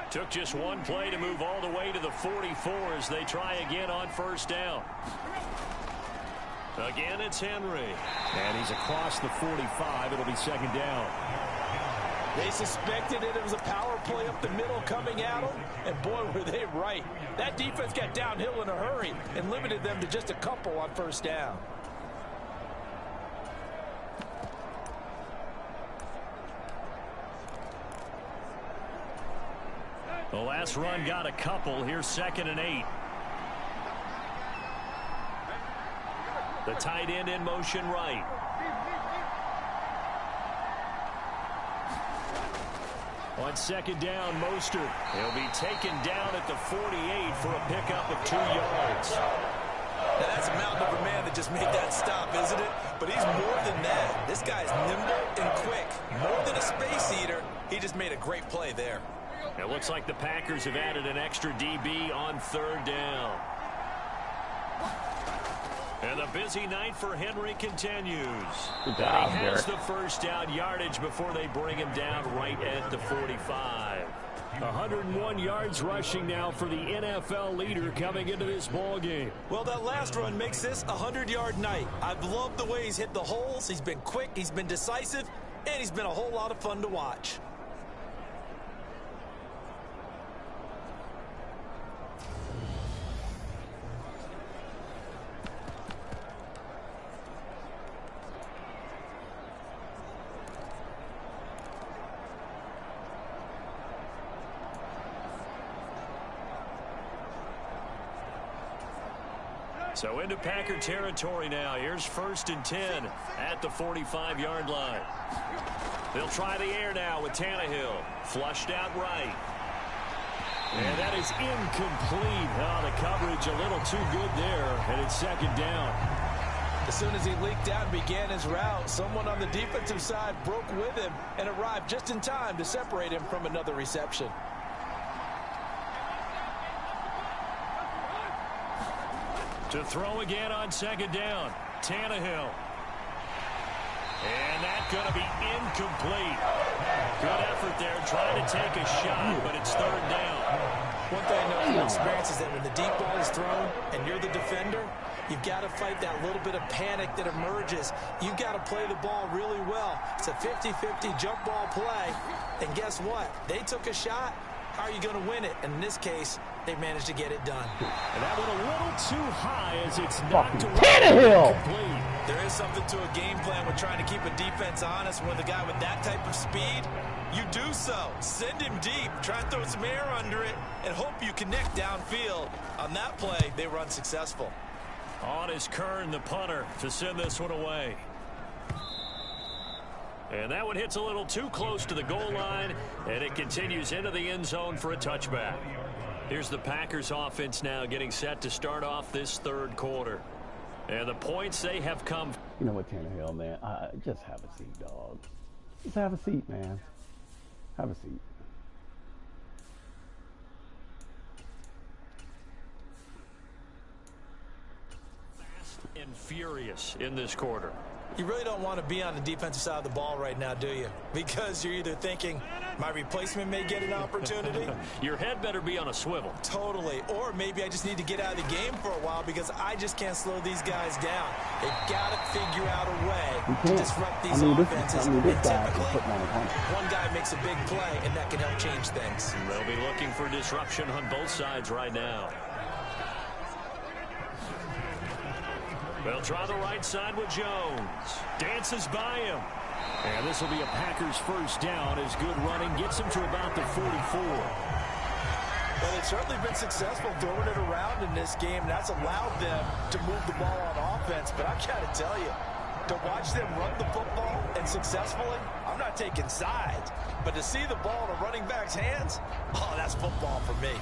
Took just one play to move all the way to the 44 as they try again on first down. Again, it's Henry. And he's across the 45. It'll be second down. They suspected it was a power play up the middle coming at them, and boy, were they right. That defense got downhill in a hurry and limited them to just a couple on first down. The last run got a couple. Here's 2nd and 8. The tight end in motion right. On second down, Mostert. He'll be taken down at the 48 for a pickup of 2 yards. Now that's a mountain of a man that just made that stop, isn't it? But he's more than that. This guy's nimble and quick. More than a space eater, he just made a great play there. It looks like the Packers have added an extra DB on third down. And the busy night for Henry continues. Good job, he has Derek. the first down yardage before they bring him down right at the 45. 101 yards rushing now for the NFL leader coming into this ball game. Well, that last run makes this a 100-yard night. I've loved the way he's hit the holes. He's been quick, he's been decisive, and he's been a whole lot of fun to watch. So into Packer territory now. Here's 1st and 10 at the 45-yard line. They'll try the air now with Tannehill. Flushed out right. And that is incomplete. Oh, the coverage a little too good there, and it's second down. As soon as he leaked out and began his route, someone on the defensive side broke with him and arrived just in time to separate him from another reception. To throw again on second down. Tannehill. And that's going to be incomplete. Good effort there trying to take a shot, but it's third down. One thing I know from experience is that when the deep ball is thrown and you're the defender, you've got to fight that little bit of panic that emerges. You've got to play the ball really well. It's a 50-50 jump ball play. And guess what? They took a shot. How are you going to win it? And in this case, they managed to get it done. And that went a little too high as it's knocked away. Tannehill! There is something to a game plan with trying to keep a defense honest. When the guy with that type of speed, you do so. Send him deep. Try and throw some air under it and hope you connect downfield. On that play, they were unsuccessful. On is Kern, the punter, to send this one away. And that one hits a little too close to the goal line, and it continues into the end zone for a touchback. Here's the Packers offense now getting set to start off this third quarter. And the points they have come. You know what, Tannehill, man? Just have a seat, dog. Just have a seat, man. Have a seat. Fast and furious in this quarter. You really don't want to be on the defensive side of the ball right now, do you? Because you're either thinking, my replacement may get an opportunity. Your head better be on a swivel. Totally. Or maybe I just need to get out of the game for a while because I just can't slow these guys down. They've got to figure out a way to disrupt these offenses. And typically, one guy makes a big play, and that can help change things. They'll be looking for disruption on both sides right now. They'll try the right side with Jones. Dances by him. And this will be a Packers first down as good running gets him to about the 44. Well, they've certainly been successful throwing it around in this game. That's allowed them to move the ball on offense. But I've got to tell you, to watch them run the football and successfully, I'm not taking sides. But to see the ball in a running back's hands, oh, that's football for me.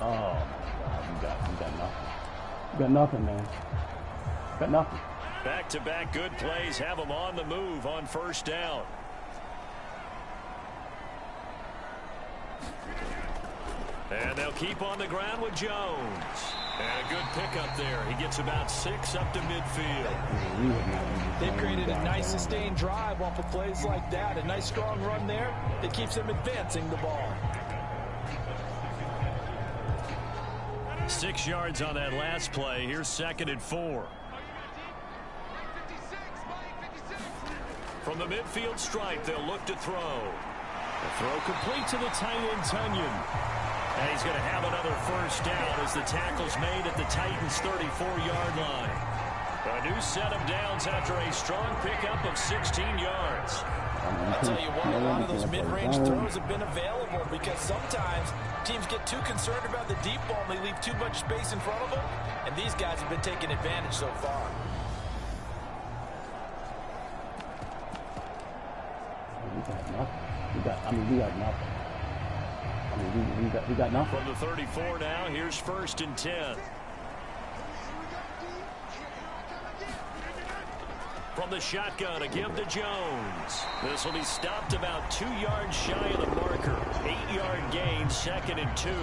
Oh, my God, you got nothing. You got nothing, man. Got nothing. Back-to-back good plays have them on the move on first down. And they'll keep on the ground with Jones. And a good pickup there. He gets about 6 up to midfield. They've created a nice sustained drive off of plays like that. A nice strong run there that keeps them advancing the ball. 6 yards on that last play. Here's 2nd and 4. From the midfield stripe, they'll look to throw. The throw complete to the tight end, Tunyon. And he's going to have another first down as the tackle's made at the Titans' 34-yard line. A new set of downs after a strong pickup of 16 yards. I'll tell you what, a lot of those mid-range throws have been available because sometimes teams get too concerned about the deep ball and they leave too much space in front of them, and these guys have been taking advantage so far. We got nothing. We got nothing. We got nothing. From the 34 now, here's 1st and 10. From the shotgun, a give to Jones. This will be stopped about 2 yards shy of the marker. 8-yard gain, 2nd and 2.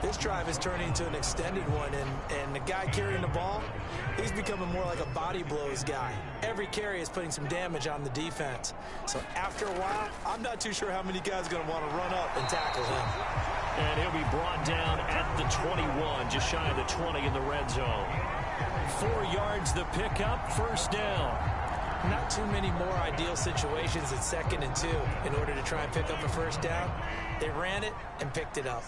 This drive is turning into an extended one, and the guy carrying the ball, he's becoming more like a body blows guy. Every carry is putting some damage on the defense. So after a while, I'm not too sure how many guys are going to want to run up and tackle him. And he'll be brought down at the 21, just shy of the 20 in the red zone. 4 yards the pickup, first down. Not too many more ideal situations at 2nd and 2 in order to try and pick up a first down. They ran it and picked it up.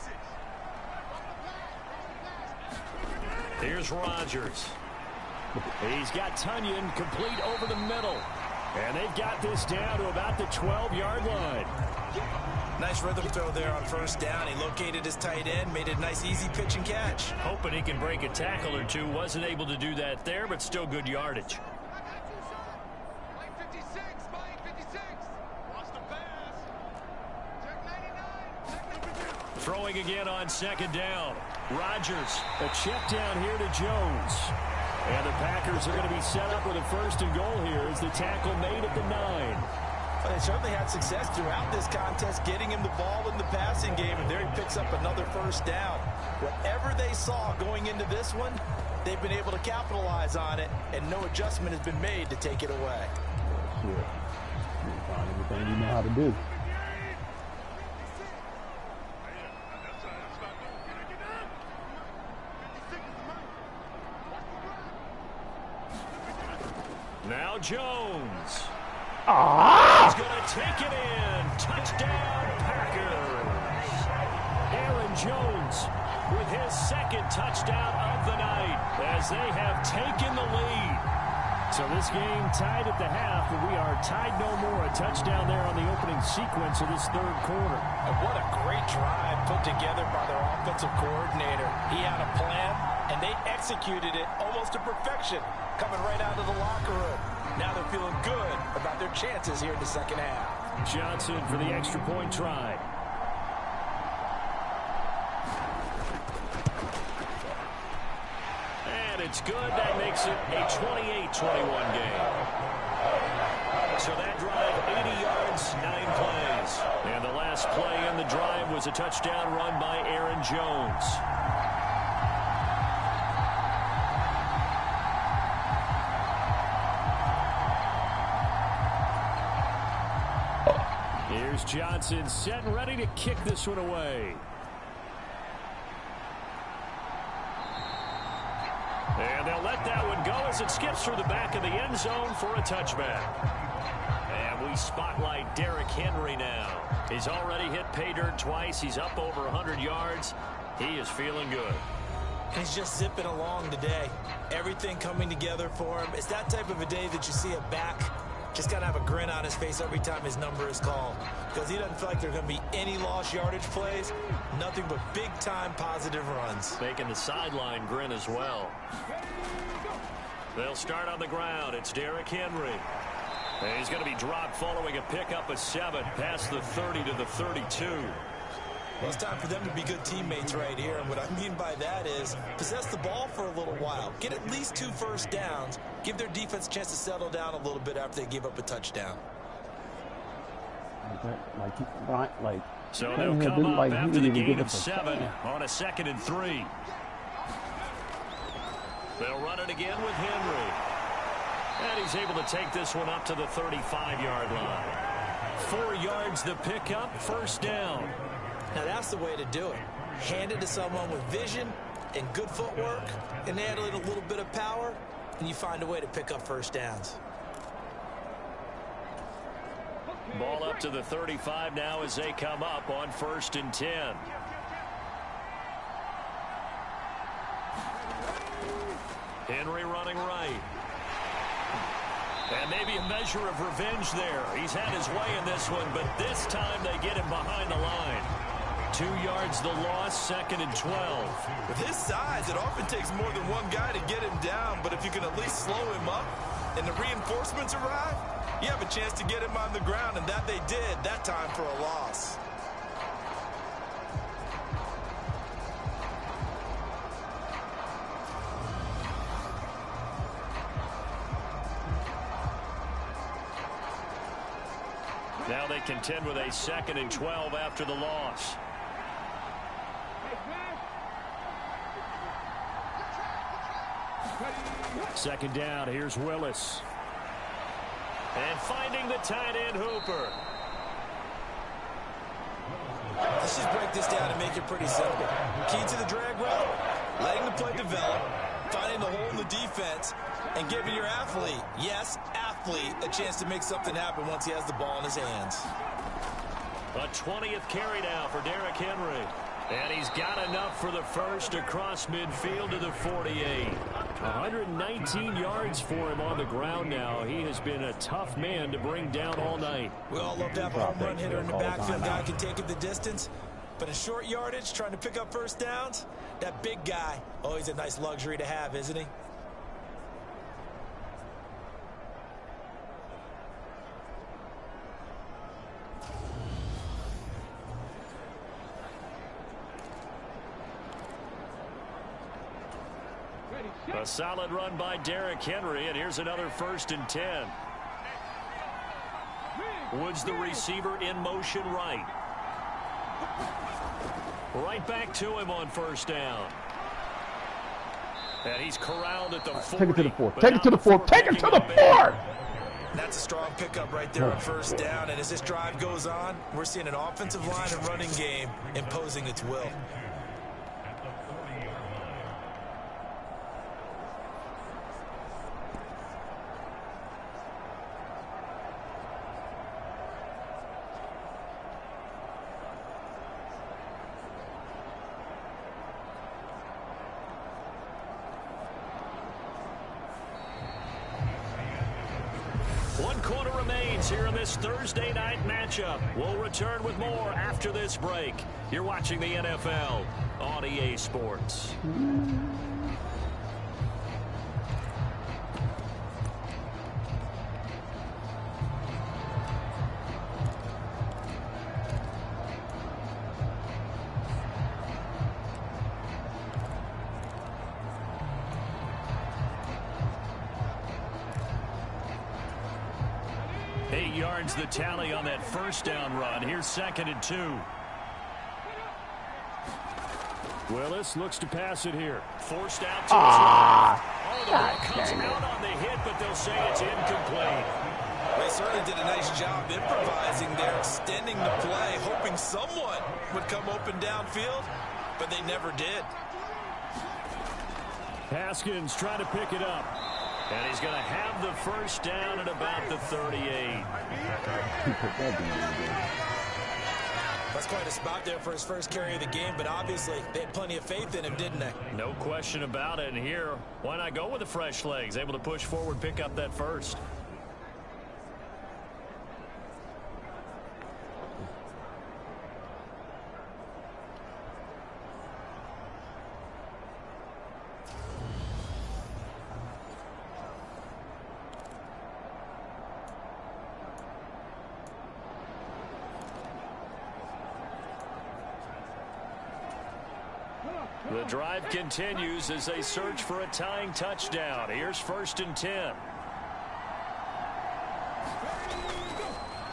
Here's Rodgers. He's got Tunyon complete over the middle. And they've got this down to about the 12-yard line. Nice rhythm throw there on first down. He located his tight end, made a nice easy pitch and catch. Hoping he can break a tackle or two. Wasn't able to do that there, but still good yardage. Throwing again on 2nd down. Rodgers, a check down here to Jones. And the Packers are going to be set up with a 1st and goal here as the tackle made at the 9. Well, they certainly had success throughout this contest, getting him the ball in the passing game, and there he picks up another first down. Whatever they saw going into this one, they've been able to capitalize on it, and no adjustment has been made to take it away. Sure. You find everything you know how to do. Now Jones. Ah! He's going to take it in. Touchdown, Packers. Aaron Jones with his 2nd touchdown of the night as they have taken the lead. So this game tied at the half, but we are tied no more. A touchdown there on the opening sequence of this third quarter. And what a great drive put together by their offensive coordinator. He had a plan, and they executed it almost to perfection, coming right out of the locker room. Now they're feeling good about their chances here in the second half. Johnson for the extra point try. And it's good. That makes it a 28-21 game. So that drive, 80 yards, 9 plays. And the last play in the drive was a touchdown run by Aaron Jones. Here's Johnson set and ready to kick this one away. And they'll let that one go as it skips through the back of the end zone for a touchback. And we spotlight Derrick Henry now. He's already hit pay dirt twice. He's up over 100 yards. He is feeling good. He's just zipping along today. Everything coming together for him. It's that type of a day that you see a back just got to have a grin on his face every time his number is called. Because he doesn't feel like there's going to be any lost yardage plays. Nothing but big-time positive runs. Making the sideline grin as well. They'll start on the ground. It's Derrick Henry. And he's going to be dropped following a pickup of 7 past the 30 to the 32. Well, it's time for them to be good teammates right here. And what I mean by that is possess the ball for a little while. Get at least 2 first downs. Give their defense a chance to settle down a little bit after they give up a touchdown. So they'll come up after the gain of 7 on a 2nd and 3. They'll run it again with Henry. And he's able to take this one up to the 35-yard line. 4 yards the pickup, first down. Now that's the way to do it. Hand it to someone with vision and good footwork and add a little bit of power, and you find a way to pick up first downs. Ball up to the 35 now as they come up on 1st and 10. Henry running right. And maybe a measure of revenge there. He's had his way in this one, but this time they get him behind the line. 2 yards the loss, 2nd and 12. With his size, it often takes more than one guy to get him down, but if you can at least slow him up and the reinforcements arrive, you have a chance to get him on the ground, and that they did that time for a loss. Now they contend with a 2nd and 12 after the loss. Second down, here's Willis. And finding the tight end Hooper. Let's just break this down and make it pretty simple. Key to the drag route, letting the play develop, finding the hole in the defense, and giving your athlete, yes, athlete, a chance to make something happen once he has the ball in his hands. A 20th carry now for Derrick Henry. And he's got enough for the first across midfield to the 48. 119 yards for him on the ground now. He has been a tough man to bring down all night. We all love to have a home run hitter in the backfield. Guy can take it the distance. But in short yardage, trying to pick up first downs, that big guy, always a nice luxury to have, isn't he? A solid run by Derrick Henry, and here's another 1st and 10. Woods the receiver in motion right. Right back to him on 1st down. And he's corralled at the 40. Take it to the 4. Take it to the 4. Take it to the 4. That's a strong pickup right there on 1st down. And as this drive goes on, we're seeing an offensive line and running game imposing its will. quarter remains here in this Thursday night matchup. We'll return with more after this break. You're watching the NFL on EA Sports. The tally on that first down run. Here's 2nd and 2. Willis looks to pass it here. Forced out to his right. Oh, the ball comes out on the hit, but they'll say it's incomplete. They certainly did a nice job improvising there, extending the play, hoping someone would come open downfield, but they never did. Haskins trying to pick it up. And he's going to have the first down at about the 38. That's quite a spot there for his first carry of the game, but obviously they had plenty of faith in him, didn't they? No question about it. And here, why not go with the fresh legs? Able to push forward, pick up that first. The drive continues as they search for a tying touchdown. Here's 1st and 10.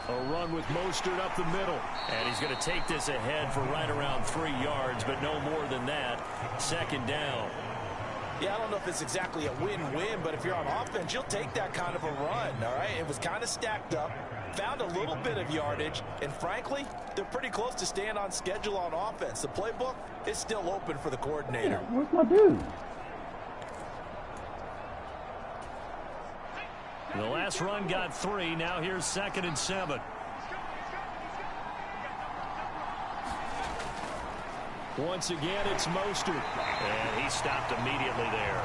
A run with Mostert up the middle. And he's going to take this ahead for right around 3 yards, but no more than that. 2nd down. Yeah, I don't know if it's exactly a win-win, but if you're on offense, you'll take that kind of a run, all right? It was kind of stacked up, found a little bit of yardage, and frankly, they're pretty close to staying on schedule on offense. The playbook is still open for the coordinator. Yeah, where's my dude? The last run got 3. Now here's 2nd and 7. Once again, it's Mostert. And he stopped immediately there.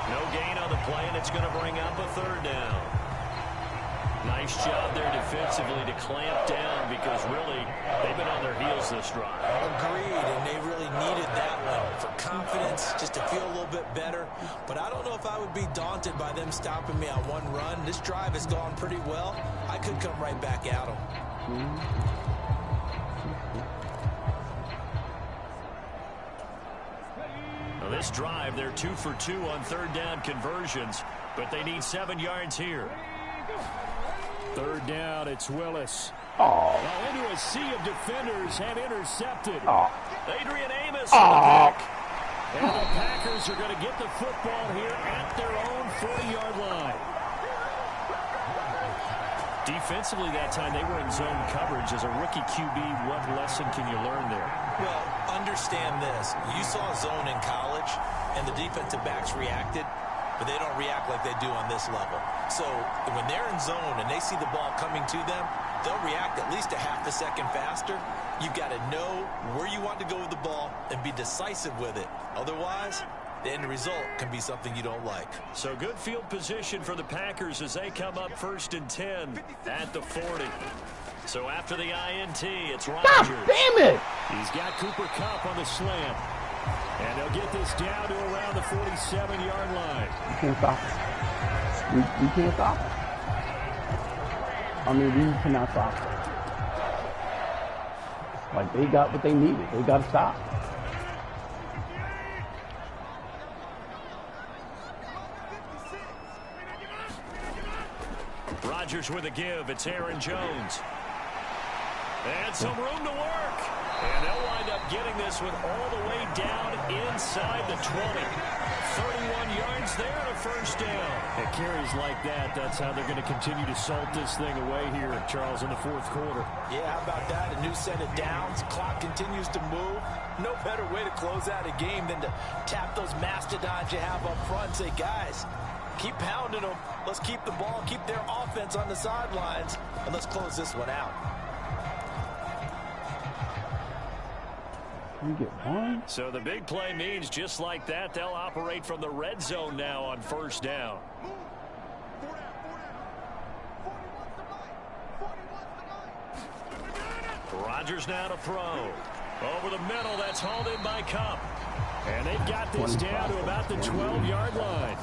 No gain on the play, and it's going to bring up a 3rd down. Nice job there defensively to clamp down because really they've been on their heels this drive. Agreed, and they really needed that one for confidence, just to feel a little bit better. But I don't know if I would be daunted by them stopping me on one run. This drive has gone pretty well. I could come right back at them. Well, this drive, they're 2 for 2 on 3rd down conversions, but they need 7 yards here. 3rd down, it's Willis. Oh. Well, into a sea of defenders and intercepted. Oh. Adrian Amos on the pick. And the Packers are going to get the football here at their own 40-yard line. Defensively that time, they were in zone coverage. As a rookie QB, what lesson can you learn there? Well, understand this. You saw zone in college, and the defensive backs reacted, but they don't react like they do on this level. So when they're in zone and they see the ball coming to them, they'll react at least a half a second faster. You've got to know where you want to go with the ball and be decisive with it. Otherwise, the end result can be something you don't like. So good field position for the Packers as they come up 1st and 10 at the 40. So after the INT, it's Rodgers. God damn it! He's got Cooper Kupp on the slant. And they'll get this down to around the 47-yard line. We can't stop it. We can't stop it. I mean, we cannot stop it. Like, they got what they needed. They got to stop. Rodgers with a give. It's Aaron Jones. And some room to work. And they'll wind up getting this one all the way down inside the 20. 31 yards there and a first down. At carries like that, that's how they're going to continue to salt this thing away here, Charles, in the 4th quarter. Yeah, how about that? A new set of downs. Clock continues to move. No better way to close out a game than to tap those mastodons you have up front and say, guys, keep pounding them. Let's keep the ball, keep their offense on the sidelines, and let's close this one out. We get one. So the big play means just like that, they'll operate from the red zone now on 1st down. Rodgers now to throw. Over the middle, that's hauled in by Kupp. And they've got this down to about the 12-yard line.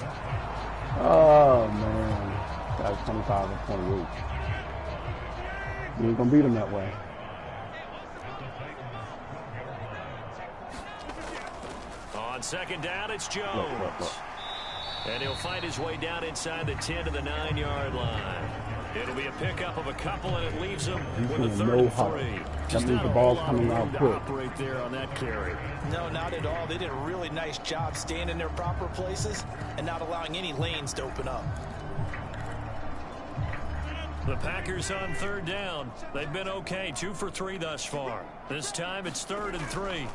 Oh, man. That was 25 or 28. You ain't going to beat him that way. On second down, it's Jones. Look. And he'll find his way down inside the 10 to the 9-yard line. It'll be a pickup of a couple, and it leaves him with a 3rd and 3. That means the ball's coming out quick. Operate there on that carry. No, not at all. They did a really nice job staying in their proper places and not allowing any lanes to open up. The Packers on 3rd down. They've been okay, 2 for 3 thus far. This time it's 3rd and 3.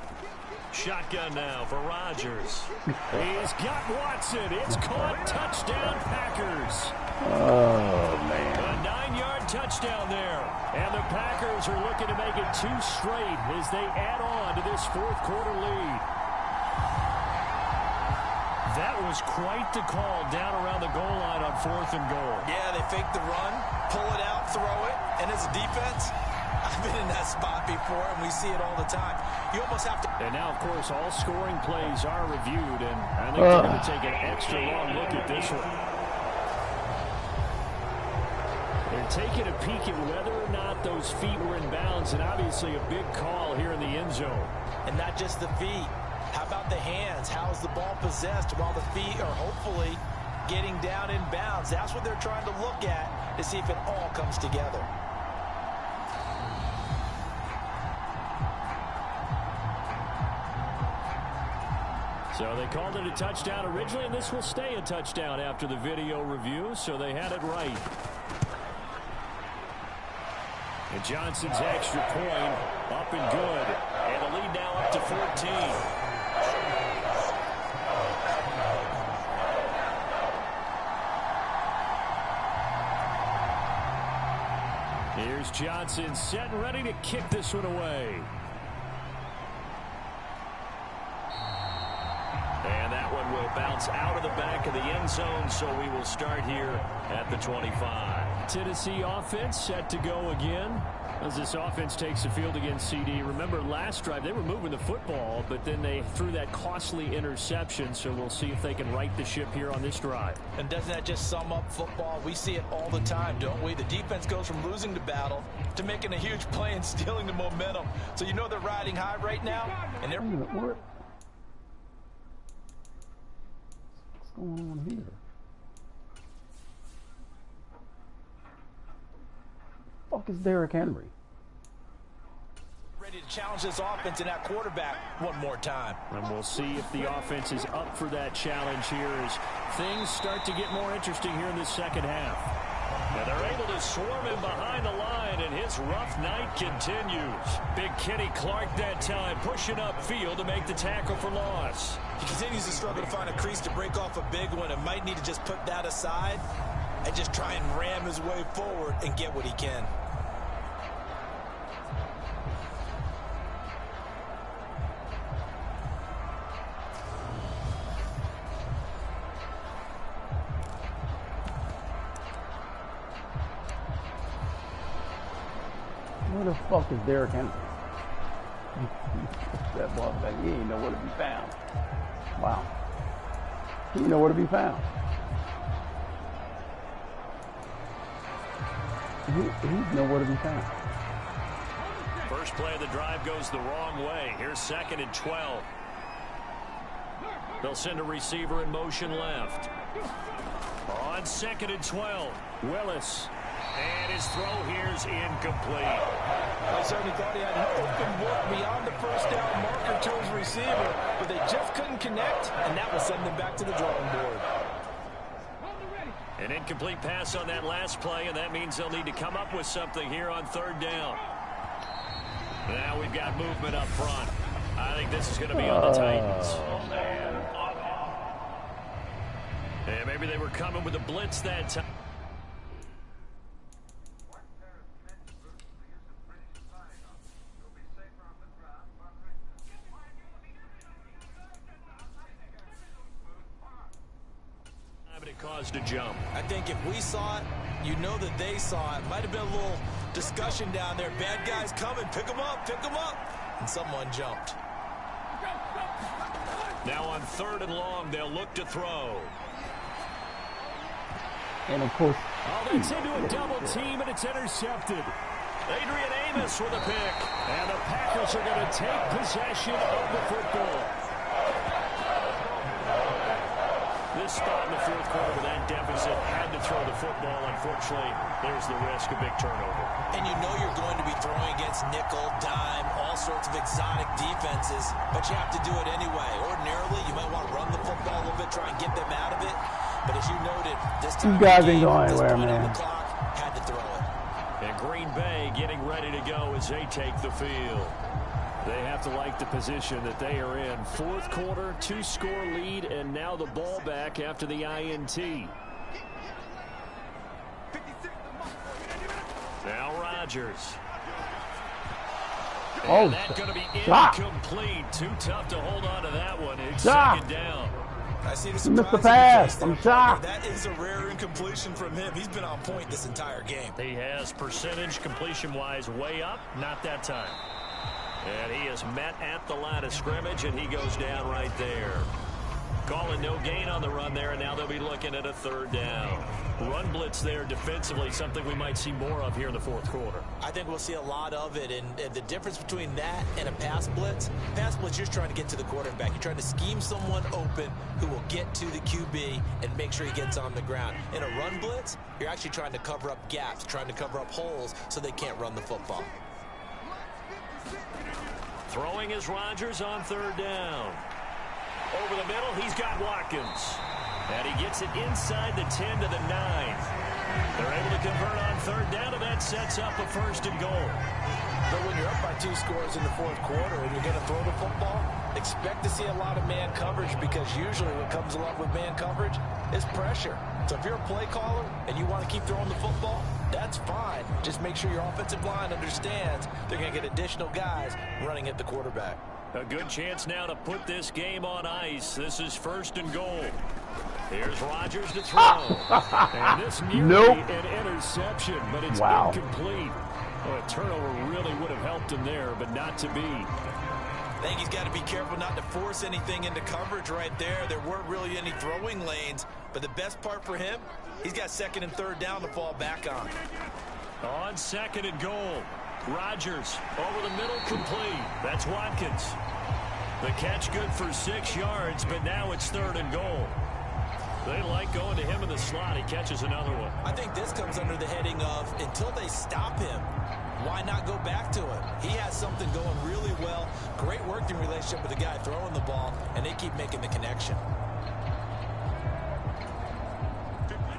Shotgun now for Rodgers. He's got Watson. It's caught. Touchdown, Packers. Oh, man. A 9-yard touchdown there. And the Packers are looking to make it 2 straight as they add on to this 4th quarter lead. That was quite the call down around the goal line on 4th and goal. Yeah, they fake the run, pull it out, throw it, and as a defense, I've been in that spot before, and we see it all the time. You almost have to... And now, of course, all scoring plays are reviewed, and I think they're going to take an extra long look at this one. They're taking a peek at whether or not those feet were in bounds, and obviously a big call here in the end zone. And not just the feet. How about the hands? How is the ball possessed while the feet are hopefully getting down in bounds? That's what they're trying to look at to see if it all comes together. So they called it a touchdown originally, and this will stay a touchdown after the video review, so they had it right. And Johnson's extra point up and good. And the lead now up to 14. Here's Johnson set and ready to kick this one away. And that one will bounce out of the back of the end zone, so we will start here at the 25. Tennessee offense set to go again as this offense takes the field against CD. Remember, last drive, they were moving the football, but then they threw that costly interception, so we'll see if they can right the ship here on this drive. And doesn't that just sum up football? We see it all the time, don't we? The defense goes from losing the battle to making a huge play and stealing the momentum. So you know they're riding high right now, and they're... What's going on here? Fuck is Derrick Henry? Ready to challenge this offense and that quarterback one more time. And we'll see if the offense is up for that challenge here as things start to get more interesting here in this second half. And they're able to swarm him behind the line, and his rough night continues. Big Kenny Clark that time pushing upfield to make the tackle for loss. He continues to struggle to find a crease to break off a big one and might need to just put that aside and just try and ram his way forward and get what he can. Where the fuck is Derrick Henry? That ball back, he ain't nowhere to be found. Wow. He ain't nowhere to be found. He's nowhere to be found. First play of the drive goes the wrong way. Here's 2nd and 12. They'll send a receiver in motion left. On 2nd and 12, Willis. And his throw here's incomplete. I certainly thought he had an open look beyond the first down marker to his receiver, but they just couldn't connect, and that will send them back to the drawing board. An incomplete pass on that last play, and that means they'll need to come up with something here on 3rd down. Now we've got movement up front. I think this is going to be on the Titans. Oh, man. And maybe they were coming with a blitz that time. But it caused a jump. I think if we saw it, you know that they saw it. Might have been a little discussion down there. Bad guys coming. Pick them up. Pick them up. And someone jumped. Now on 3rd and long, they'll look to throw. And of course, that's into a double team, and it's intercepted. Adrian Amos with a pick. And the Packers are going to take possession of the football. This spot in the 4th quarter with that deficit had to throw the football. Unfortunately, there's the risk of big turnover. And you know you're going to be throwing against nickel, dime, all sorts of exotic defenses, but you have to do it anyway. Ordinarily, you might want to run the football a little bit, try and get them out of it. But as you noted, this time you guys ain't going anywhere, man. The clock, had to throw it. And Green Bay getting ready to go as they take the field. They have to like the position that they are in. 4th quarter, 2-score lead, and now the ball back after the INT. Now Rodgers. Oh, and that's going to be incomplete. Too tough to hold on to that one. It's 2nd down. I see the Mr. Pass. I'm shocked. That is a rare incompletion from him. He's been on point this entire game. He has percentage completion-wise way up. Not that time. And he is met at the line of scrimmage, and he goes down right there. Calling no gain on the run there, and now they'll be looking at a 3rd down. Run blitz there defensively, something we might see more of here in the 4th quarter. I think we'll see a lot of it, and the difference between that and a pass blitz, you're just trying to get to the quarterback. You're trying to scheme someone open who will get to the QB and make sure he gets on the ground. In a run blitz, you're actually trying to cover up gaps, trying to cover up holes so they can't run the football. Throwing is Rodgers on 3rd down. Over the middle, he's got Watkins. And he gets it inside the 10 to the 9. They're able to convert on 3rd down, and that sets up a 1st and goal. But when you're up by 2 scores in the 4th quarter and you're going to throw the football, expect to see a lot of man coverage, because usually what comes along with man coverage is pressure. So if you're a play caller and you want to keep throwing the football, that's fine. Just make sure your offensive line understands they're going to get additional guys running at the quarterback. A good chance now to put this game on ice. This is 1st and goal. Here's Rodgers to throw. And this nearly an interception, but it's incomplete. Well, a turnover really would have helped him there, but not to be. I think he's got to be careful not to force anything into coverage right there. There weren't really any throwing lanes, but the best part for him, he's got 2nd and 3rd down to fall back on. On 2nd and goal, Rodgers over the middle, complete. That's Watkins. The catch good for 6 yards, but now it's 3rd and goal. They like going to him in the slot. He catches another one. I think this comes under the heading of, until they stop him, why not go back to him? He has something going really well. Great working relationship with the guy throwing the ball, and they keep making the connection.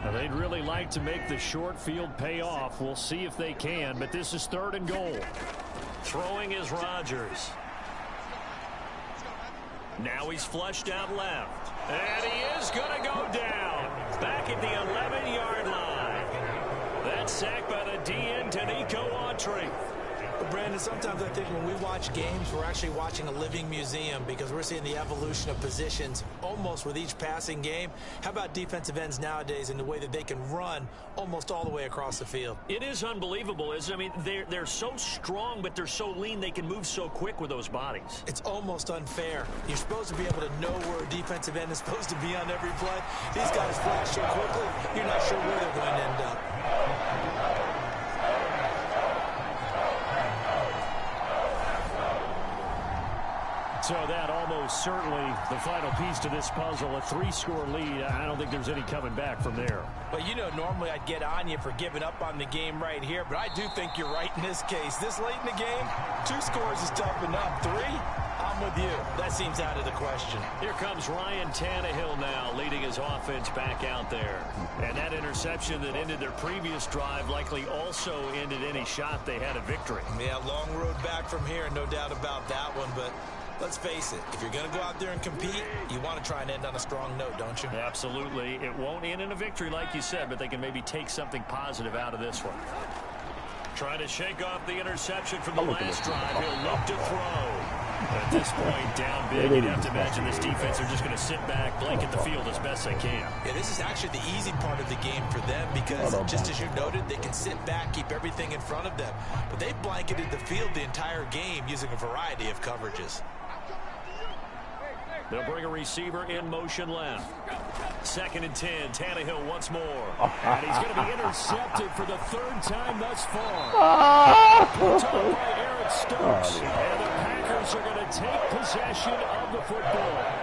Now, they'd really like to make the short field pay off. We'll see if they can, but this is 3rd and goal. Throwing is Rodgers. Now he's flushed out left. And he is going to go down. Back at the 11-yard line. That's sacked by the DN, Danico Autry. But Brandon, sometimes I think when we watch games, we're actually watching a living museum, because we're seeing the evolution of positions almost with each passing game. How about defensive ends nowadays and the way that they can run almost all the way across the field? It is unbelievable, isn't it? I mean, they're so strong, but they're so lean. They can move so quick with those bodies. It's almost unfair. You're supposed to be able to know where a defensive end is supposed to be on every play. These guys flash so quickly, you're not sure where they're going to end up. So that almost certainly the final piece to this puzzle, a 3-score lead. I don't think there's any coming back from there. Well, you know, normally I'd get on you for giving up on the game right here, but I do think you're right in this case. This late in the game, 2 scores is tough enough. 3, I'm with you. That seems out of the question. Here comes Ryan Tannehill now, leading his offense back out there. And that interception that ended their previous drive likely also ended any shot they had at victory. Yeah, long road back from here, no doubt about that one, but let's face it, if you're going to go out there and compete, you want to try and end on a strong note, don't you? Absolutely. It won't end in a victory like you said, but they can maybe take something positive out of this one. Trying to shake off the interception from the last drive. He'll look to throw. At this point, down big, you'd have to imagine this defense are just going to sit back, blanket the field as best they can. Yeah, this is actually the easy part of the game for them because, just as you noted, they can sit back, keep everything in front of them. But they blanketed the field the entire game using a variety of coverages. They'll bring a receiver in motion left. 2nd and 10. Tannehill once more. And he's going to be intercepted for the 3rd time thus far. Put on by Eric Stokes. And the Packers are going to take possession of the football.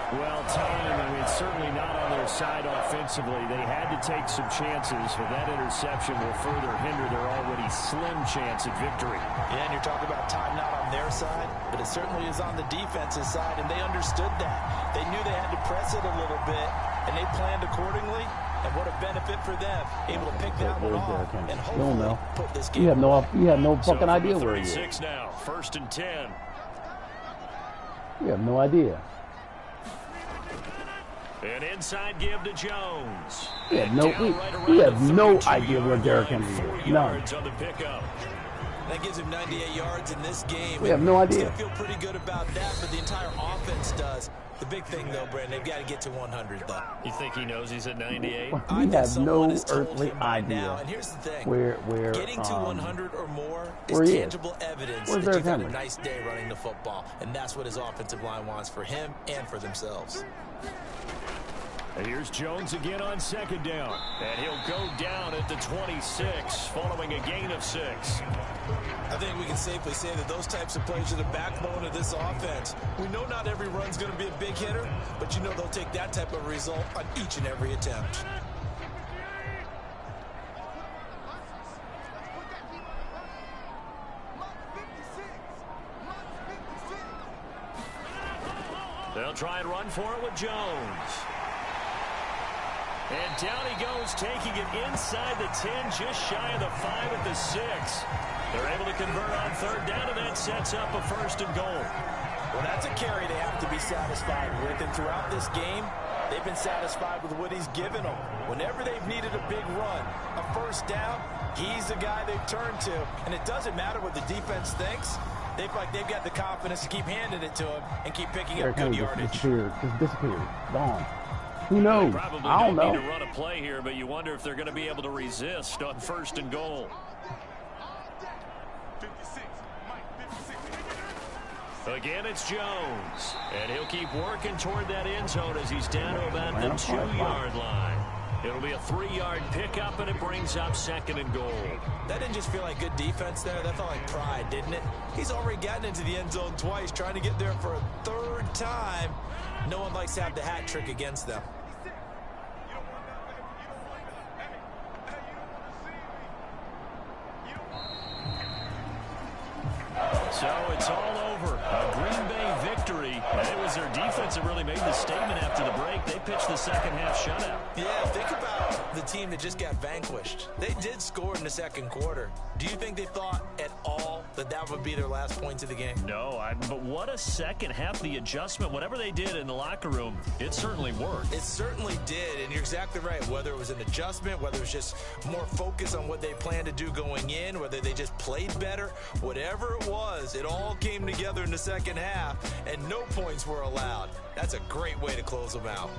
Well, time, certainly not on their side offensively. They had to take some chances, but that interception will further hinder their already slim chance at victory. Yeah, and you're talking about time not on their side, but it certainly is on the defense's side, and they understood that. They knew they had to press it a little bit, and they planned accordingly. And what a benefit for them, able to pick that one off and hopefully put this game away. You have no fucking idea where he is. 6 now, 1st and 10. You have no idea. An inside give to Jones. We have no idea where Derrick Henry is. None. On the pickup. That gives him 98 yards in this game. We have no idea. Still feel pretty good about that, but the entire offense does. The big thing, though, Brandon, they've got to get to 100, though. You think he knows he's at 98? We have no earthly idea now. And here's the thing. where getting to 100 or more is tangible evidence that you've had a Henry? nice day running the football. And that's what his offensive line wants for him and for themselves. And here's Jones again on 2nd down. And he'll go down at the 26 following a gain of 6. I think we can safely say that those types of plays are the backbone of this offense. We know not every run's going to be a big hitter, but you know they'll take that type of result on each and every attempt. They'll try and run for it with Jones. And down he goes, taking it inside the 10, just shy of the 5 at the 6. They're able to convert on 3rd down, and that sets up a 1st and goal. Well, that's a carry they have to be satisfied with, and throughout this game, they've been satisfied with what he's given them. Whenever they've needed a big run, a 1st down, he's the guy they've turned to. And it doesn't matter what the defense thinks. They feel like they've got the confidence to keep handing it to him and keep picking up good yardage. Just disappeared. Gone. Who knows? I don't know. Need to run a play here, but you wonder if they're going to be able to resist on 1st and goal. Again, it's Jones, and he'll keep working toward that end zone as he's down to about the 2-yard line. It'll be a 3-yard pickup, and it brings up 2nd and goal. That didn't just feel like good defense there. That felt like pride, didn't it? He's already gotten into the end zone twice, trying to get there for a 3rd time. No one likes to have the hat trick against them. So it's all over. A Green Bay victory. And it was their defense that really made the statement after the break. They pitched the 2nd half shutout. Yeah, think about the team that just got vanquished. They did score in the 2nd quarter. Do you think they thought at all that that would be their last points of the game? No, but what a 2nd half. The adjustment, whatever they did in the locker room, it certainly worked. It certainly did, and you're exactly right. Whether it was an adjustment, whether it was just more focus on what they planned to do going in, whether they just played better, whatever it was, it all came together in the 2nd half, and no points were allowed. That's a great way to close them out.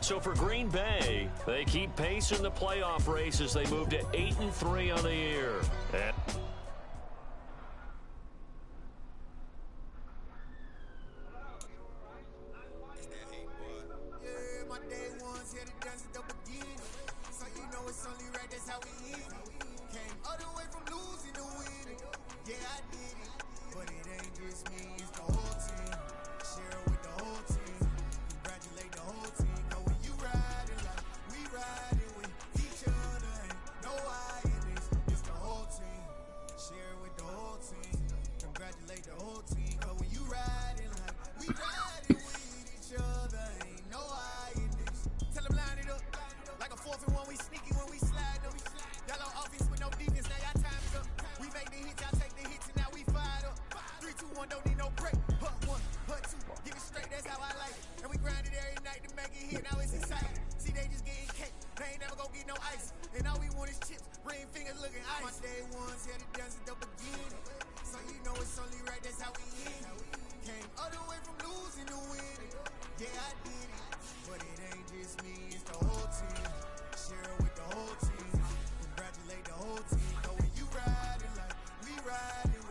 So for Green Bay, they keep pace in the playoff race as they move to 8-3 on the year. Day ones, had to dance at the beginning. So you know it's only right, that's how we end it. Came all the way from losing to winning. Yeah, I did it. But it ain't just me, it's the whole team. Share it with the whole team. Congratulate the whole team. Know when you riding like we riding.